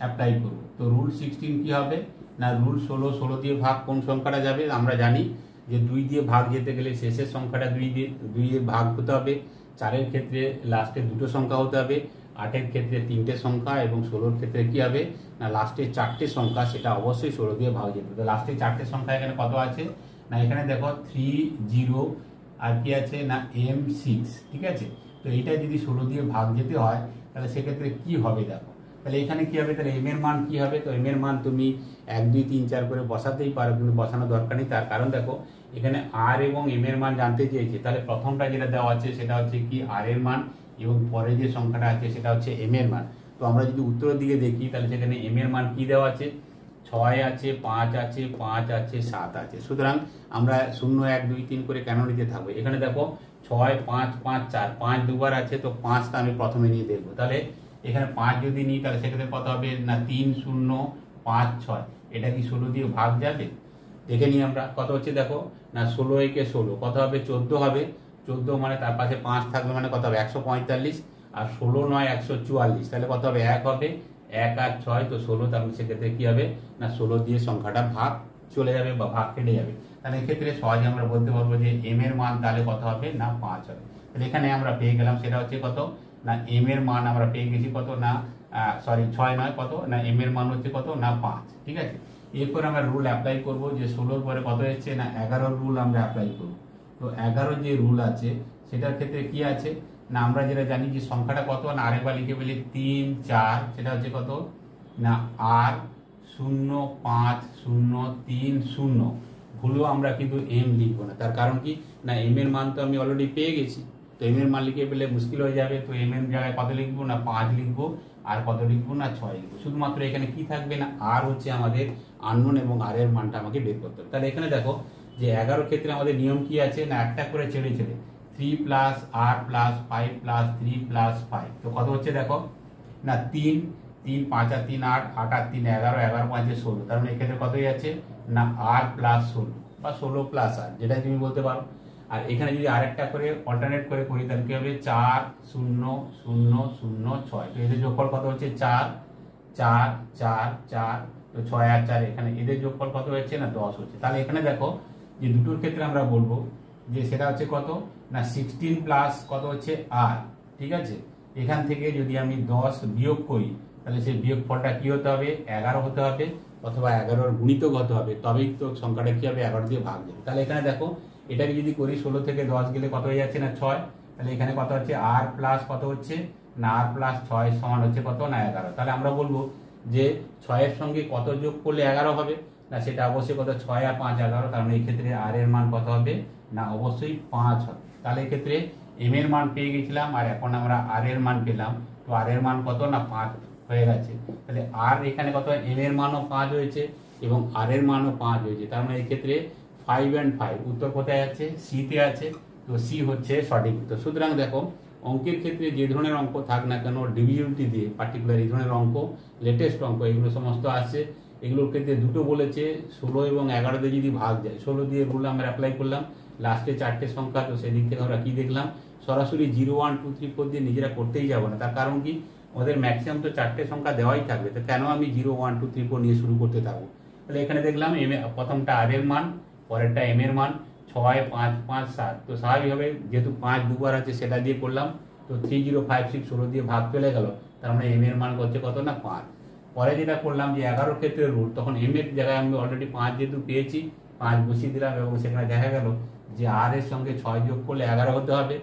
অ্যাপ্লাই করব। তো রুল 16 কি হবে না রুল 16 দিয়ে ভাগ কোন সংখ্যাটা যাবে আমরা জানি যে 2 দিয়ে ভাগ যেতে গেলে শেষের সংখ্যাটা 2 দিয়ে ভাগ হতে হবে। 4-এর ক্ষেত্রে লাস্টে দুটো সংখ্যা হতে হবে, 8-এর ক্ষেত্রে 3টে সংখ্যা, এবং 16-র ক্ষেত্রে কি হবে না লাস্টে 4টে সংখ্যা, সেটা অবশ্যই 16 দিয়ে ভাগ যেতে হবে। তো লাস্টে 4টে সংখ্যা এখানে কত আছে না এখানে দেখো 3 0 আর কি আছে না M6, ঠিক আছে। তো এইটা যদি 16 দিয়ে ভাগ যেতে হয় তাহলে সেক্ষেত্রে কি হবে দেখো, তাহলে এখানে কি হবে তাহলে m এর মান কি হবে। তো m এর মান তুমি 1 2 3 4 করে বসাতেই পারো, কিন্তু বসানোর দরকার নেই। তার কারণ দেখো এখানে r এবং m এর মান জানতে চেয়েছে, তাহলে প্রথমটা যেটা দেওয়া আছে সেটা হচ্ছে কি r এর মান এবং পরে যে সংখ্যাটা আছে সেটা হচ্ছে এম এর মান। তো আমরা যদি উত্তরের দিকে দেখি তাহলে সেখানে এম এর মান কী দেওয়া আছে, 6 আছে, 5 আছে, 5 আছে, 7 আছে। সুতরাং আমরা 0 1 2 3 করে কেন নিতে থাকবো, এখানে দেখো 6 5 5 4, 5 দুবার আছে, তো 5টা আমি প্রথমে নিয়ে দেখবো। তাহলে এখানে 5 যদি নিই তাহলে সেক্ষেত্রে কত হবে না 3 0 5 6, এটা কি 16 দিয়ে ভাগ যাবে? দেখে নিই আমরা কত হচ্ছে, দেখো না 16 একে 16 কত হবে 14 হবে। 14 মানে তার পাশে 5 থাকবে মানে কত হবে 145, আর 16 9 144, তাহলে কত হবে 1 হবে, 1 আর 6 তো 16, তাহলে সেক্ষেত্রে কী হবে না 16 দিয়ে সংখ্যাটা ভাগ চলে যাবে বা ভাগ কেটে যাবে। তাহলে এক্ষেত্রে সহজে আমরা বলতে পারবো যে এম এর মান তাহলে কত হবে না 5 হবে। তাহলে এখানে আমরা পেয়ে গেলাম সেটা হচ্ছে কত না এম এর মান আমরা পেয়ে গেছি কত না 6 নয় কত না এম এর মান হচ্ছে কত না 5। ঠিক আছে, এরপর আমরা রুল অ্যাপ্লাই করব যে 16 পরে কত এসছে না 11 রুল আমরা অ্যাপ্লাই করব। তো 11 যে রুল আছে সেটার ক্ষেত্রে কি আছে না আমরা যেটা জানি যে সংখ্যাটা কত না আরেকবার লিখে বলি 3 4, সেটা হচ্ছে কত না আর 0 5 0 3 0, ভুলেও আমরা কিন্তু এম লিখবো না। তার কারণ কি না এম এর মান তো আমি অলরেডি পেয়ে গেছি, তো এম এর মান লিখে পেলে মুশকিল হয়ে যাবে। তো এম এর জায়গায় কত লিখবো না 5 লিখবো, আর কত লিখবো না 6 লিখবো। শুধুমাত্র এখানে কি থাকবে না আর হচ্ছে আমাদের আননোন এবং আর এর মানটা আমাকে বের করতে হবে। তাহলে এখানে দেখো যে 11 ক্ষেত্রে আমাদের নিয়ম কি আছে না একটা করে ছেড়ে ছেড়ে 3 প্লাস আর প্লাস 5 প্লাস 3 প্লাস 5, তো কত হচ্ছে দেখো না 3 3 5 আর 3 8, 8 আর 3 11, 11 5 16, তার মানে এক্ষেত্রে কতই আছে না আর প্লাস 16 বা 16 প্লাস আর, যেটা তুমি বলতে পারো। আর এখানে যদি আরেকটা করে অল্টারনেট করে করি তাহলে কি হবে 4 0 0 0 6, তো এদের যোগফল কত হচ্ছে 4 4 4 4, তো 6 আর 4 এখানে এদের যোগফল কত হচ্ছে না 10 হচ্ছে। তাহলে এখানে দেখো যে দুটোর ক্ষেত্রে আমরা বলবো যে সেটা হচ্ছে কত না 16 প্লাস কত হচ্ছে আর। ঠিক আছে, এখান থেকে যদি আমি 10 বিয়োগ করি তাহলে সেই বিয়োগ ফলটা কি হতে হবে 11 হতে হবে, অথবা 11 গুণিতক হতে হবে, তবেই তো সংখ্যাটা কি হবে 11 দিয়ে ভাগ যাবে। তাহলে এখানে দেখো এটাকে যদি করি 16 থেকে 10 গেলে কত হয়ে যাচ্ছে না 6, তাহলে এখানে কত হচ্ছে আর প্লাস কত হচ্ছে না আর প্লাস 6 সমান হচ্ছে কত না 11। তাহলে আমরা বলবো যে 6 এর সঙ্গে কত যোগ করলে 11 হবে না, সেটা অবশ্যই কত 6 আর 5 11, তার মানে এই ক্ষেত্রে আর এর মান কত হবে না অবশ্যই 5 হবে। তাহলে এক্ষেত্রে এম এর মান পেয়ে গেছিলাম আর এখন আমরা আর এর মান পেলাম, তো আর এর মান কত না 5 হয়ে গেছে। তাহলে আর এখানে কত এম এর মানও 5 হয়েছে এবং আর এর মানও 5 হয়েছে, তার মানে এই ক্ষেত্রে 5 and 5 উত্তর কোথায় আছে সিতে আছে, তো সি হচ্ছে সঠিক উত্তর। সুতরাং দেখো অঙ্কের ক্ষেত্রে যে ধরনের অঙ্ক থাক না কেন ডিভিজিবিলিটি দিয়ে পার্টিকুলার এই ধরনের অঙ্ক লেটেস্ট অঙ্ক এগুলো সমস্ত আসছে। এগুলোর ক্ষেত্রে দুটো বলেছে 16 এবং 11 দিয়ে যদি ভাগ যায়, 16 দিয়ে রুল আমরা অ্যাপ্লাই করলাম, লাস্টে 4টে সংখ্যা, তো সেদিক থেকে আমরা কি দেখলাম সরাসরি 0 1 2 3 4 দিয়ে নিজেরা করতেই যাবো না। তার কারণ কি ওদের ম্যাক্সিমাম তো 4টে সংখ্যা দেওয়াই থাকবে, তো কেন আমি 0 1 2 3 4 নিয়ে শুরু করতে থাকবো। তাহলে এখানে দেখলাম এম প্রথমটা আর এর মান, পরেরটা এম এর মান 6 5 5 7, তো স্বাভাবিকভাবে যেহেতু 5 দুবার আছে সেটা দিয়ে করলাম, তো 3 0 5 6 16 দিয়ে ভাগ চলে গেল, তার মানে এম এর মান হচ্ছে কত না 5। পরে যেটা করলাম যে 11 ক্ষেত্রে রুট, তখন এম এর জায়গায় আমি অলরেডি 5 যেহেতু পেয়েছি 5 বসিয়ে দিলাম এবং সেখানে দেখা গেল যে আর এর সঙ্গে 6 যোগ করলে 11 হতে হবে।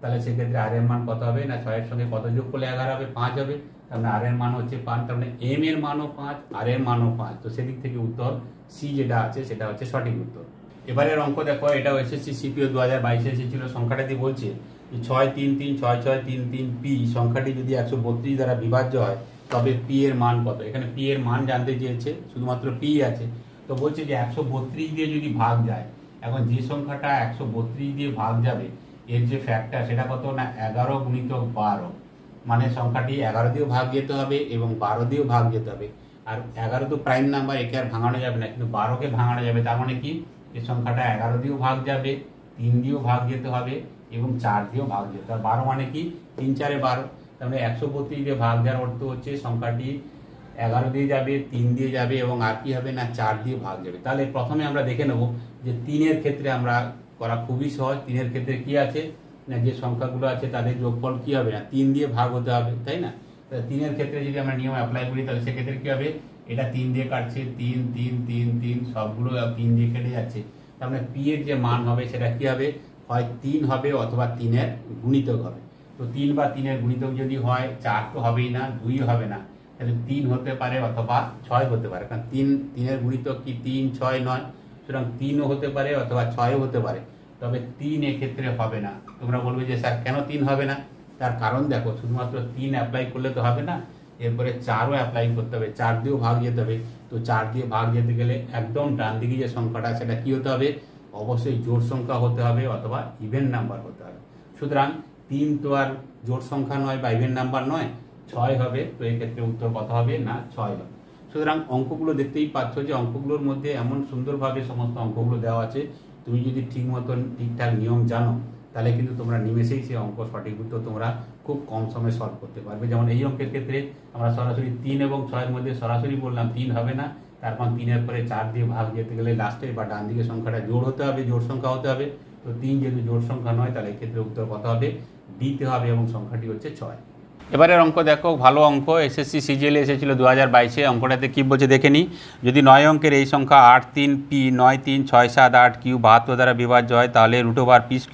তাহলে সেক্ষেত্রে আর এর মান কত হবে না 6 এর সঙ্গে কত যোগ করলে 11 হবে 5 হবে, তার মানে আর এর মান হচ্ছে 5, তার মানে এম এর মানও 5 আর এর মানও 5, তো সেদিক থেকে উত্তর সি যেটা আছে সেটা হচ্ছে সঠিক উত্তর। এবারের অঙ্ক দেখো, এটাও এসএসসি সিপিও 2022 এসেছিল। সংখ্যাটা দিয়ে বলছে যে 6 3 3 6 6 3 3 পি সংখ্যাটি যদি 132 দ্বারা বিভাজ্য হয় তবে পি এর মান কত। এখানে পি এর মান জানতে চেয়েছে, শুধুমাত্র পি আছে, তো বলছে যে 132 দিয়ে যদি ভাগ যায়, এখন যে সংখ্যাটা 132 দিয়ে ভাগ যাবে এর যে ফ্যাক্টর সেটা কত না 11 গুণিতক 12, মানে সংখ্যাটি 11 দিয়েও ভাগ যেতে হবে এবং 12 দিয়েও ভাগ যেতে হবে। আর 11 তো প্রাইম নাম্বার, একে আর ভাঙানো যাবে না, কিন্তু 12কে ভাঙানো যাবে। তার মানে কি এই সংখ্যাটা 11 দিয়েও ভাগ যাবে, 3 দিয়েও ভাগ যেতে হবে এবং 4 দিয়েও ভাগ যেতে হবে। 12 মানে কি 3 4 12, তার মানে 132 দিয়ে ভাগ যাওয়ার অর্থ হচ্ছে সংখ্যাটি 11 দিয়ে যাবে, 3 দিয়ে যাবে এবং আর কি হবে না 4 দিয়ে ভাগ যাবে। তাহলে প্রথমে আমরা দেখে নেব যে 3 এর ক্ষেত্রে আমরা করা খুবই সহজ। 3 এর ক্ষেত্রে কি আছে না যে সংখ্যাগুলো আছে তাদের যোগফল কি হবে না 3 দিয়ে ভাগ হতে হবে, তাই না। 3 এর ক্ষেত্রে যদি আমরা নিয়ম অ্যাপ্লাই করি তাহলে সেক্ষেত্রে কি হবে, এটা 3 দিয়ে কাটছে, 3 3 3 3 সবগুলো 3 দিয়ে কেটে যাচ্ছে, তার মানে পি এর যে মান হবে সেটা কি হবে, হয় 3 হবে অথবা 3 এর গুণিতক হবে। তো 3 বা 3 এর গুণিতক যদি হয় 4 তো হবেই না, 2 হবে না, তাহলে 3 হতে পারে অথবা 6 হতে পারে, কারণ 3 এর গুণিতক কি 3 6 9, সুতরাং 3ও হতে পারে অথবা 6ও হতে পারে, তবে 3 এক্ষেত্রে হবে না। তোমরা বলবে যে স্যার কেন 3 হবে না, তার কারণ দেখো, শুধুমাত্র 3 অ্যাপ্লাই করলে তো হবে না, এরপরে 4ও অ্যাপ্লাই করতে হবে, 4 দিয়েও ভাগ যেতে হবে। তো 4 দিয়ে ভাগ যেতে গেলে একদম ডান দিকে যে সংখ্যাটা সেটা কি হতে হবে, অবশ্যই জোড় সংখ্যা হতে হবে অথবা ইভেন নাম্বার হতে হবে। সুতরাং 3 তো আর জোড় সংখ্যা নয় বা ইভেন নাম্বার নয়, 6 হবে। তো এই ক্ষেত্রে উত্তর কত হবে, না 6 হবে। সুতরাং অঙ্কগুলো দেখতেই পাচ্ছ যে অঙ্কগুলোর মধ্যে এমন সুন্দরভাবে সমস্ত অঙ্কগুলো দেওয়া আছে, তুমি যদি ঠিক মতন ঠিকঠাক নিয়ম জানো তাহলে কিন্তু তোমরা নিমেষেই সেই অঙ্ক সঠিক উত্তর তোমরা খুব কম সময়ে সলভ করতে পারবে। যেমন এই অঙ্কের ক্ষেত্রে আমরা সরাসরি 3 এবং 6 এর মধ্যে সরাসরি বললাম 3 হবে না, তারপর 3-এর পরে 4 দিয়ে ভাগ যেতে গেলে লাস্টে বা ডান দিকে সংখ্যাটা জোড় হতে হবে, জোড় সংখ্যা হতে হবে। তো 3 যেহেতু জোড় সংখ্যা নয়, তাহলে এক্ষেত্রে উত্তর কত হবে, ডিতে হবে এবং সংখ্যাটি হচ্ছে 6। এবারের অঙ্ক দেখো, ভালো অঙ্ক, এসএসসি সিজিএল এসেছিল 2022-এ। অঙ্কটাতে কী বলছে দেখে নিই। যদি 9 অঙ্কের এই সংখ্যা 8 3 পি 9 3 6 7 8 কিউ 72 দ্বারা বিভাজ্য হয়, তাহলে √/p² +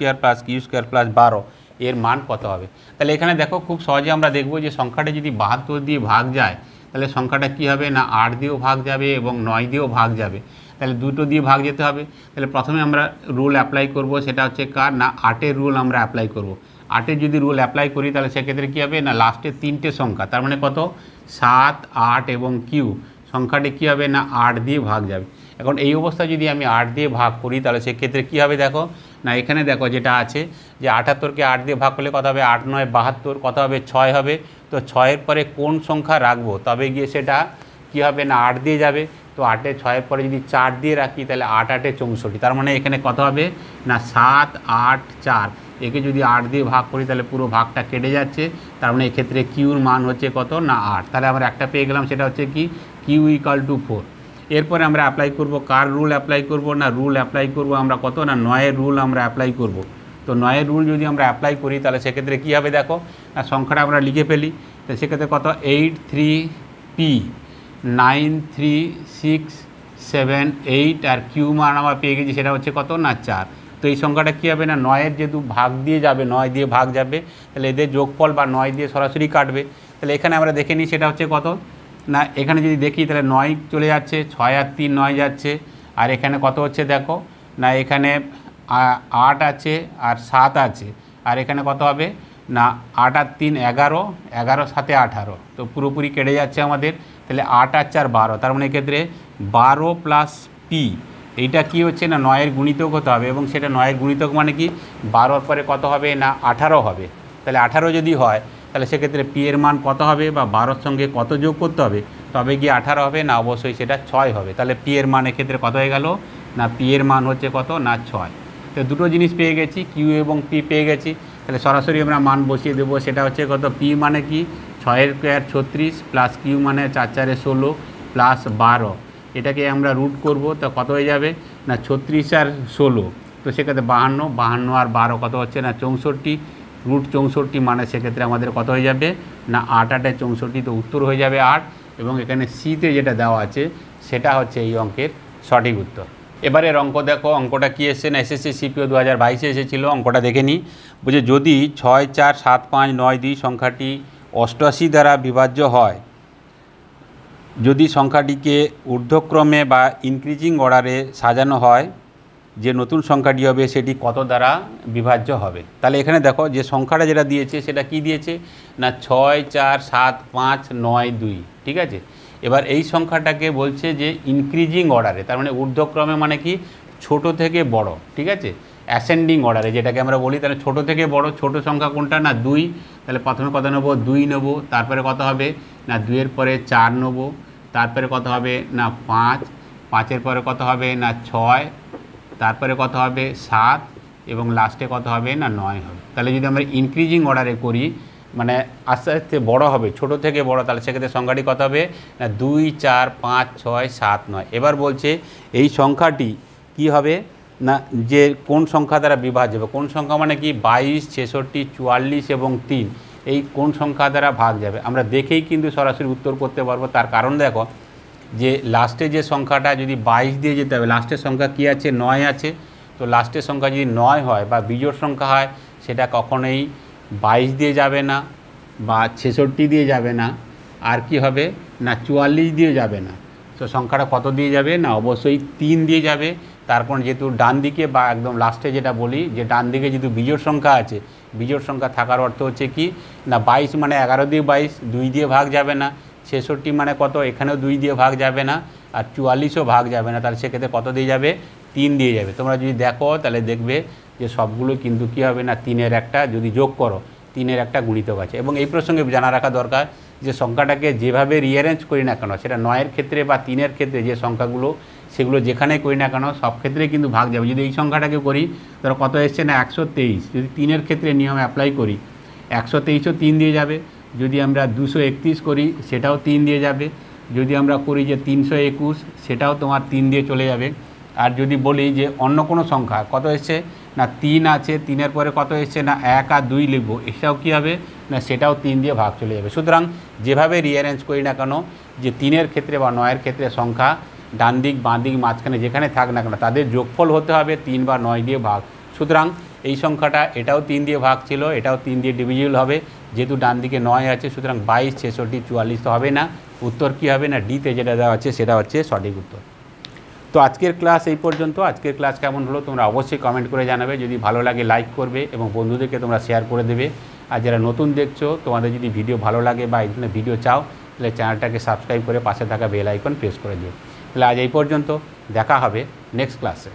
q² + 12 এর মান কত হবে। তাহলে এখানে দেখো খুব সহজে আমরা দেখব যে সংখ্যাটা যদি 72 দিয়ে ভাগ যায় তাহলে সংখ্যাটা কি হবে, না 8 দিয়েও ভাগ যাবে এবং 9 দিয়েও ভাগ যাবে। তাহলে দুটো দিয়ে ভাগ যেতে হবে। তাহলে প্রথমে আমরা রুল অ্যাপ্লাই করব, সেটা হচ্ছে কার, না 8-এর রুল আমরা অ্যাপ্লাই করব। 8-এর যদি রুল অ্যাপ্লাই করি তাহলে সেক্ষেত্রে কী হবে, না লাস্টে 3টে সংখ্যা, তার মানে কত, 7 8 এবং কিউ সংখ্যাটি কী হবে, না 8 দিয়ে ভাগ যাবে। এখন এই অবস্থায় যদি আমি 8 দিয়ে ভাগ করি তাহলে সেক্ষেত্রে কী হবে দেখো, না এখানে দেখো যেটা আছে যে 78-কে 8 দিয়ে ভাগ করলে কত হবে, 8 9 72, কত হবে, 6 হবে। তো 6-এর পরে কোন সংখ্যা রাখবো, তবে গিয়ে সেটা কী হবে, না 8 দিয়ে যাবে। তো 8-এ 6-এর পরে যদি 4 দিয়ে রাখি তাহলে 8 8 64, তার মানে এখানে কত হবে, না 7 8 4। একে যদি 8 দিয়ে ভাগ করি তাহলে পুরো ভাগটা কেটে যাচ্ছে, তার মানে এক্ষেত্রে কিউর মান হচ্ছে কত, না 8। তাহলে আমরা একটা পেয়ে গেলাম, সেটা হচ্ছে কি, কিউ = 4। এরপরে আমরা অ্যাপ্লাই করব কার রুল অ্যাপ্লাই করব, না রুল অ্যাপ্লাই করব আমরা কত, না 9-এর রুল আমরা অ্যাপ্লাই করব। তো 9-এর রুল যদি আমরা অ্যাপ্লাই করি তাহলে সেক্ষেত্রে কী হবে দেখো, না সংখ্যাটা আমরা লিখে ফেলি। তো সেক্ষেত্রে কত, 8 3p 9 3 6 7 8, আর কিউ মান আমরা পেয়ে গেছি সেটা হচ্ছে কত, না 4। তো এই সংখ্যাটা কী হবে, না 9-এর যেহেতু ভাগ দিয়ে যাবে, 9 দিয়ে ভাগ যাবে, তাহলে এদের যোগফল বা 9 দিয়ে সরাসরি কাটবে। তাহলে এখানে আমরা দেখে নিই সেটা হচ্ছে কত, না এখানে যদি দেখি তাহলে 9 চলে যাচ্ছে, 6 আর 3 9 যাচ্ছে, আর এখানে কত হচ্ছে দেখো, না এখানে 8 আছে আর 7 আছে, আর এখানে কত হবে, না 8 আর 3 11, 11 7 18, তো পুরোপুরি কেটে যাচ্ছে আমাদের। তাহলে 8 আর 4 12, তার মানে এক্ষেত্রে 12 + p, এইটা কি হচ্ছে, না 9-এর গুণিতক হতে হবে, এবং সেটা 9-এর গুণিতক মানে কি 12-র পরে কত হবে, না 18 হবে। তাহলে 18 যদি হয় তাহলে সেক্ষেত্রে পি এর মান কত হবে, বা 12-র সঙ্গে কত যোগ করতে হবে, তবে গিয়ে 18 হবে, না অবশ্যই সেটা 6 হবে। তাহলে পি এর মান এক্ষেত্রে কত হয়ে গেল, না পি এর মান হচ্ছে কত, না 6। তো দুটো জিনিস পেয়ে গেছি, কিউ এবং পি পেয়ে গেছি। তাহলে সরাসরি আমরা মান বসিয়ে দেবো, সেটা হচ্ছে কত, পি মানে কি 6-এর স্কোয়ার 36 প্লাস কিউ মানে 4 4 16 প্লাস 12, এটাকে আমরা রুট করব, তো কত হয়ে যাবে, না 36 আর 16, তো সেক্ষেত্রে 52, 52 আর 12 কত হচ্ছে, না 64, √64 মানে সেক্ষেত্রে আমাদের কত হয়ে যাবে, না 8 8 64, তো উত্তর হয়ে যাবে 8। এবং এখানে সিতে যেটা দেওয়া আছে সেটা হচ্ছে এই অঙ্কের সঠিক উত্তর। এবারের অঙ্ক দেখো, অঙ্কটা কী এসছে, না এসএসসি সিপিও 2022-এ এসেছিলো। অঙ্কটা দেখে নিই। বুঝে যদি 6 4 7 5 9 2 সংখ্যাটি 88 দ্বারা বিভাজ্য হয়, যদি সংখ্যাটিকে ঊর্ধ্বক্রমে বা ইনক্রিজিং অর্ডারে সাজানো হয়, যে নতুন সংখ্যাটি হবে সেটি কত দ্বারা বিভাজ্য হবে। তাহলে এখানে দেখো যে সংখ্যাটা যেটা দিয়েছে সেটা কি দিয়েছে, না 6 4 7 5 9 2, ঠিক আছে। এবার এই সংখ্যাটাকে বলছে যে ইনক্রিজিং অর্ডারে, তার মানে ঊর্ধ্বক্রমে মানে কি ছোট থেকে বড়, ঠিক আছে, অ্যাসেন্ডিং অর্ডারে যেটাকে আমরা বলি। তাহলে ছোট থেকে বড়, ছোট সংখ্যা কোনটা, না 2। তাহলে প্রথমে কত নেব, 2 নেব, তারপরে কত হবে, না 2-এর পরে 4 নেব, তারপরে কত হবে, না 5, 5-এর পরে কত হবে, না 6, তারপরে কত হবে 7, এবং লাস্টে কত হবে, না 9 হবে। তাহলে যদি আমরা ইনক্রিজিং অর্ডারে করি, মানে আস্তে আস্তে বড় হবে, ছোট থেকে বড়, তাহলে সেক্ষেত্রে সংখ্যাটি কত হবে, না 2 4 5 6 7 9। এবার বলছে এই সংখ্যাটি কি হবে, না যে কোন সংখ্যা দ্বারা বিভাজ্য হবে। কোন সংখ্যা মানে কি 22 66 44 এবং 3, এই কোন সংখ্যা দ্বারা ভাগ যাবে। আমরা দেখেই কিন্তু সরাসরি উত্তর করতে পারবো। তার কারণ দেখো যে লাস্টে যে সংখ্যাটা যদি 22 দিয়ে যেতে হবে, লাস্টের সংখ্যা কি আছে, 9 আছে। তো লাস্টের সংখ্যা যদি 9 হয় বা বিজোড় সংখ্যা হয়, সেটা কখনোই 22 দিয়ে যাবে না, বা 66 দিয়ে যাবে না, আর কি হবে, না 44 দিয়ে যাবে না। তো সংখ্যাটা কত দিয়ে যাবে, না অবশ্যই 3 দিয়ে যাবে। তার কারণ যেহেতু ডান দিকে বা একদম লাস্টে যেটা বলি যে ডান দিকে যেহেতু বিজোড় সংখ্যা আছে, বিজোড় সংখ্যা থাকার অর্থ হচ্ছে কি না 22 মানে 11 দিয়ে 22 2 দিয়ে ভাগ যাবে না, 66 মানে কত এখানেও 2 দিয়ে ভাগ যাবে না, আর 44ও ভাগ যাবে না, তাহলে সেক্ষেত্রে কত দিয়ে যাবে 3 দিয়ে যাবে। তোমরা যদি দেখো তাহলে দেখবে যে সবগুলো কিন্তু কী হবে না 3-এর একটা যদি যোগ করো 3-এর একটা গুণিতক আছে। এবং এই প্রসঙ্গে জানা রাখা দরকার যে সংখ্যাটাকে যেভাবে রিঅ্যারেঞ্জ করি না কেন, সেটা 9-এর ক্ষেত্রে বা 3-এর ক্ষেত্রে যে সংখ্যাগুলো সেগুলো যেখানে করি না কেন সব ক্ষেত্রে কিন্তু ভাগ যাবে। যদি এই সংখ্যাটাকে করি ধরো কত এসছে না 123, যদি 3-এর ক্ষেত্রে নিয়ম অ্যাপ্লাই করি 123ও 3 দিয়ে যাবে। যদি আমরা 231 করি সেটাও 3 দিয়ে যাবে। যদি আমরা করি যে 321 সেটাও তোমার 3 দিয়ে চলে যাবে। আর যদি বলি যে অন্য কোনো সংখ্যা কত এসছে না 3 আছে, 3-এর পরে কত এসছে না 1 আর 2 লিখবো, এটাও কী হবে না সেটাও 3 দিয়ে ভাগ চলে যাবে। সুতরাং যেভাবে রিঅ্যারেঞ্জ করি না কেন যে 3-এর ক্ষেত্রে বা 9-এর ক্ষেত্রে সংখ্যা ডান দিক বাঁ দিক মাঝখানে যেখানে থাক না কেন তাদের যোগফল হতে হবে 3 বা 9 দিয়ে ভাগ। সুতরাং এই সংখ্যাটা এটাও 3 দিয়ে ভাগ ছিল, এটাও 3 দিয়ে ডিভিজিবল হবে, যেহেতু ডান দিকে 9 আছে সুতরাং 22, 66, 44 তো হবে না। উত্তর কী হবে না ডিতে যেটা দেওয়া আছে সেটা হচ্ছে সঠিক উত্তর। তো আজকের ক্লাস এই পর্যন্ত। আজকের ক্লাস কেমন হলো তোমরা অবশ্যই কমেন্ট করে জানাবে। যদি ভালো লাগে লাইক করবে এবং বন্ধুদেরকে তোমরা শেয়ার করে দেবে। আর যারা নতুন দেখছো তোমাদের যদি ভিডিও ভালো লাগে বা এই ধরনের ভিডিও চাও তাহলে চ্যানেলটাকে সাবস্ক্রাইব করে পাশে থাকা বেল আইকন প্রেস করে দিও। তাহলে আজ এই পর্যন্ত, দেখা হবে নেক্সট ক্লাসে।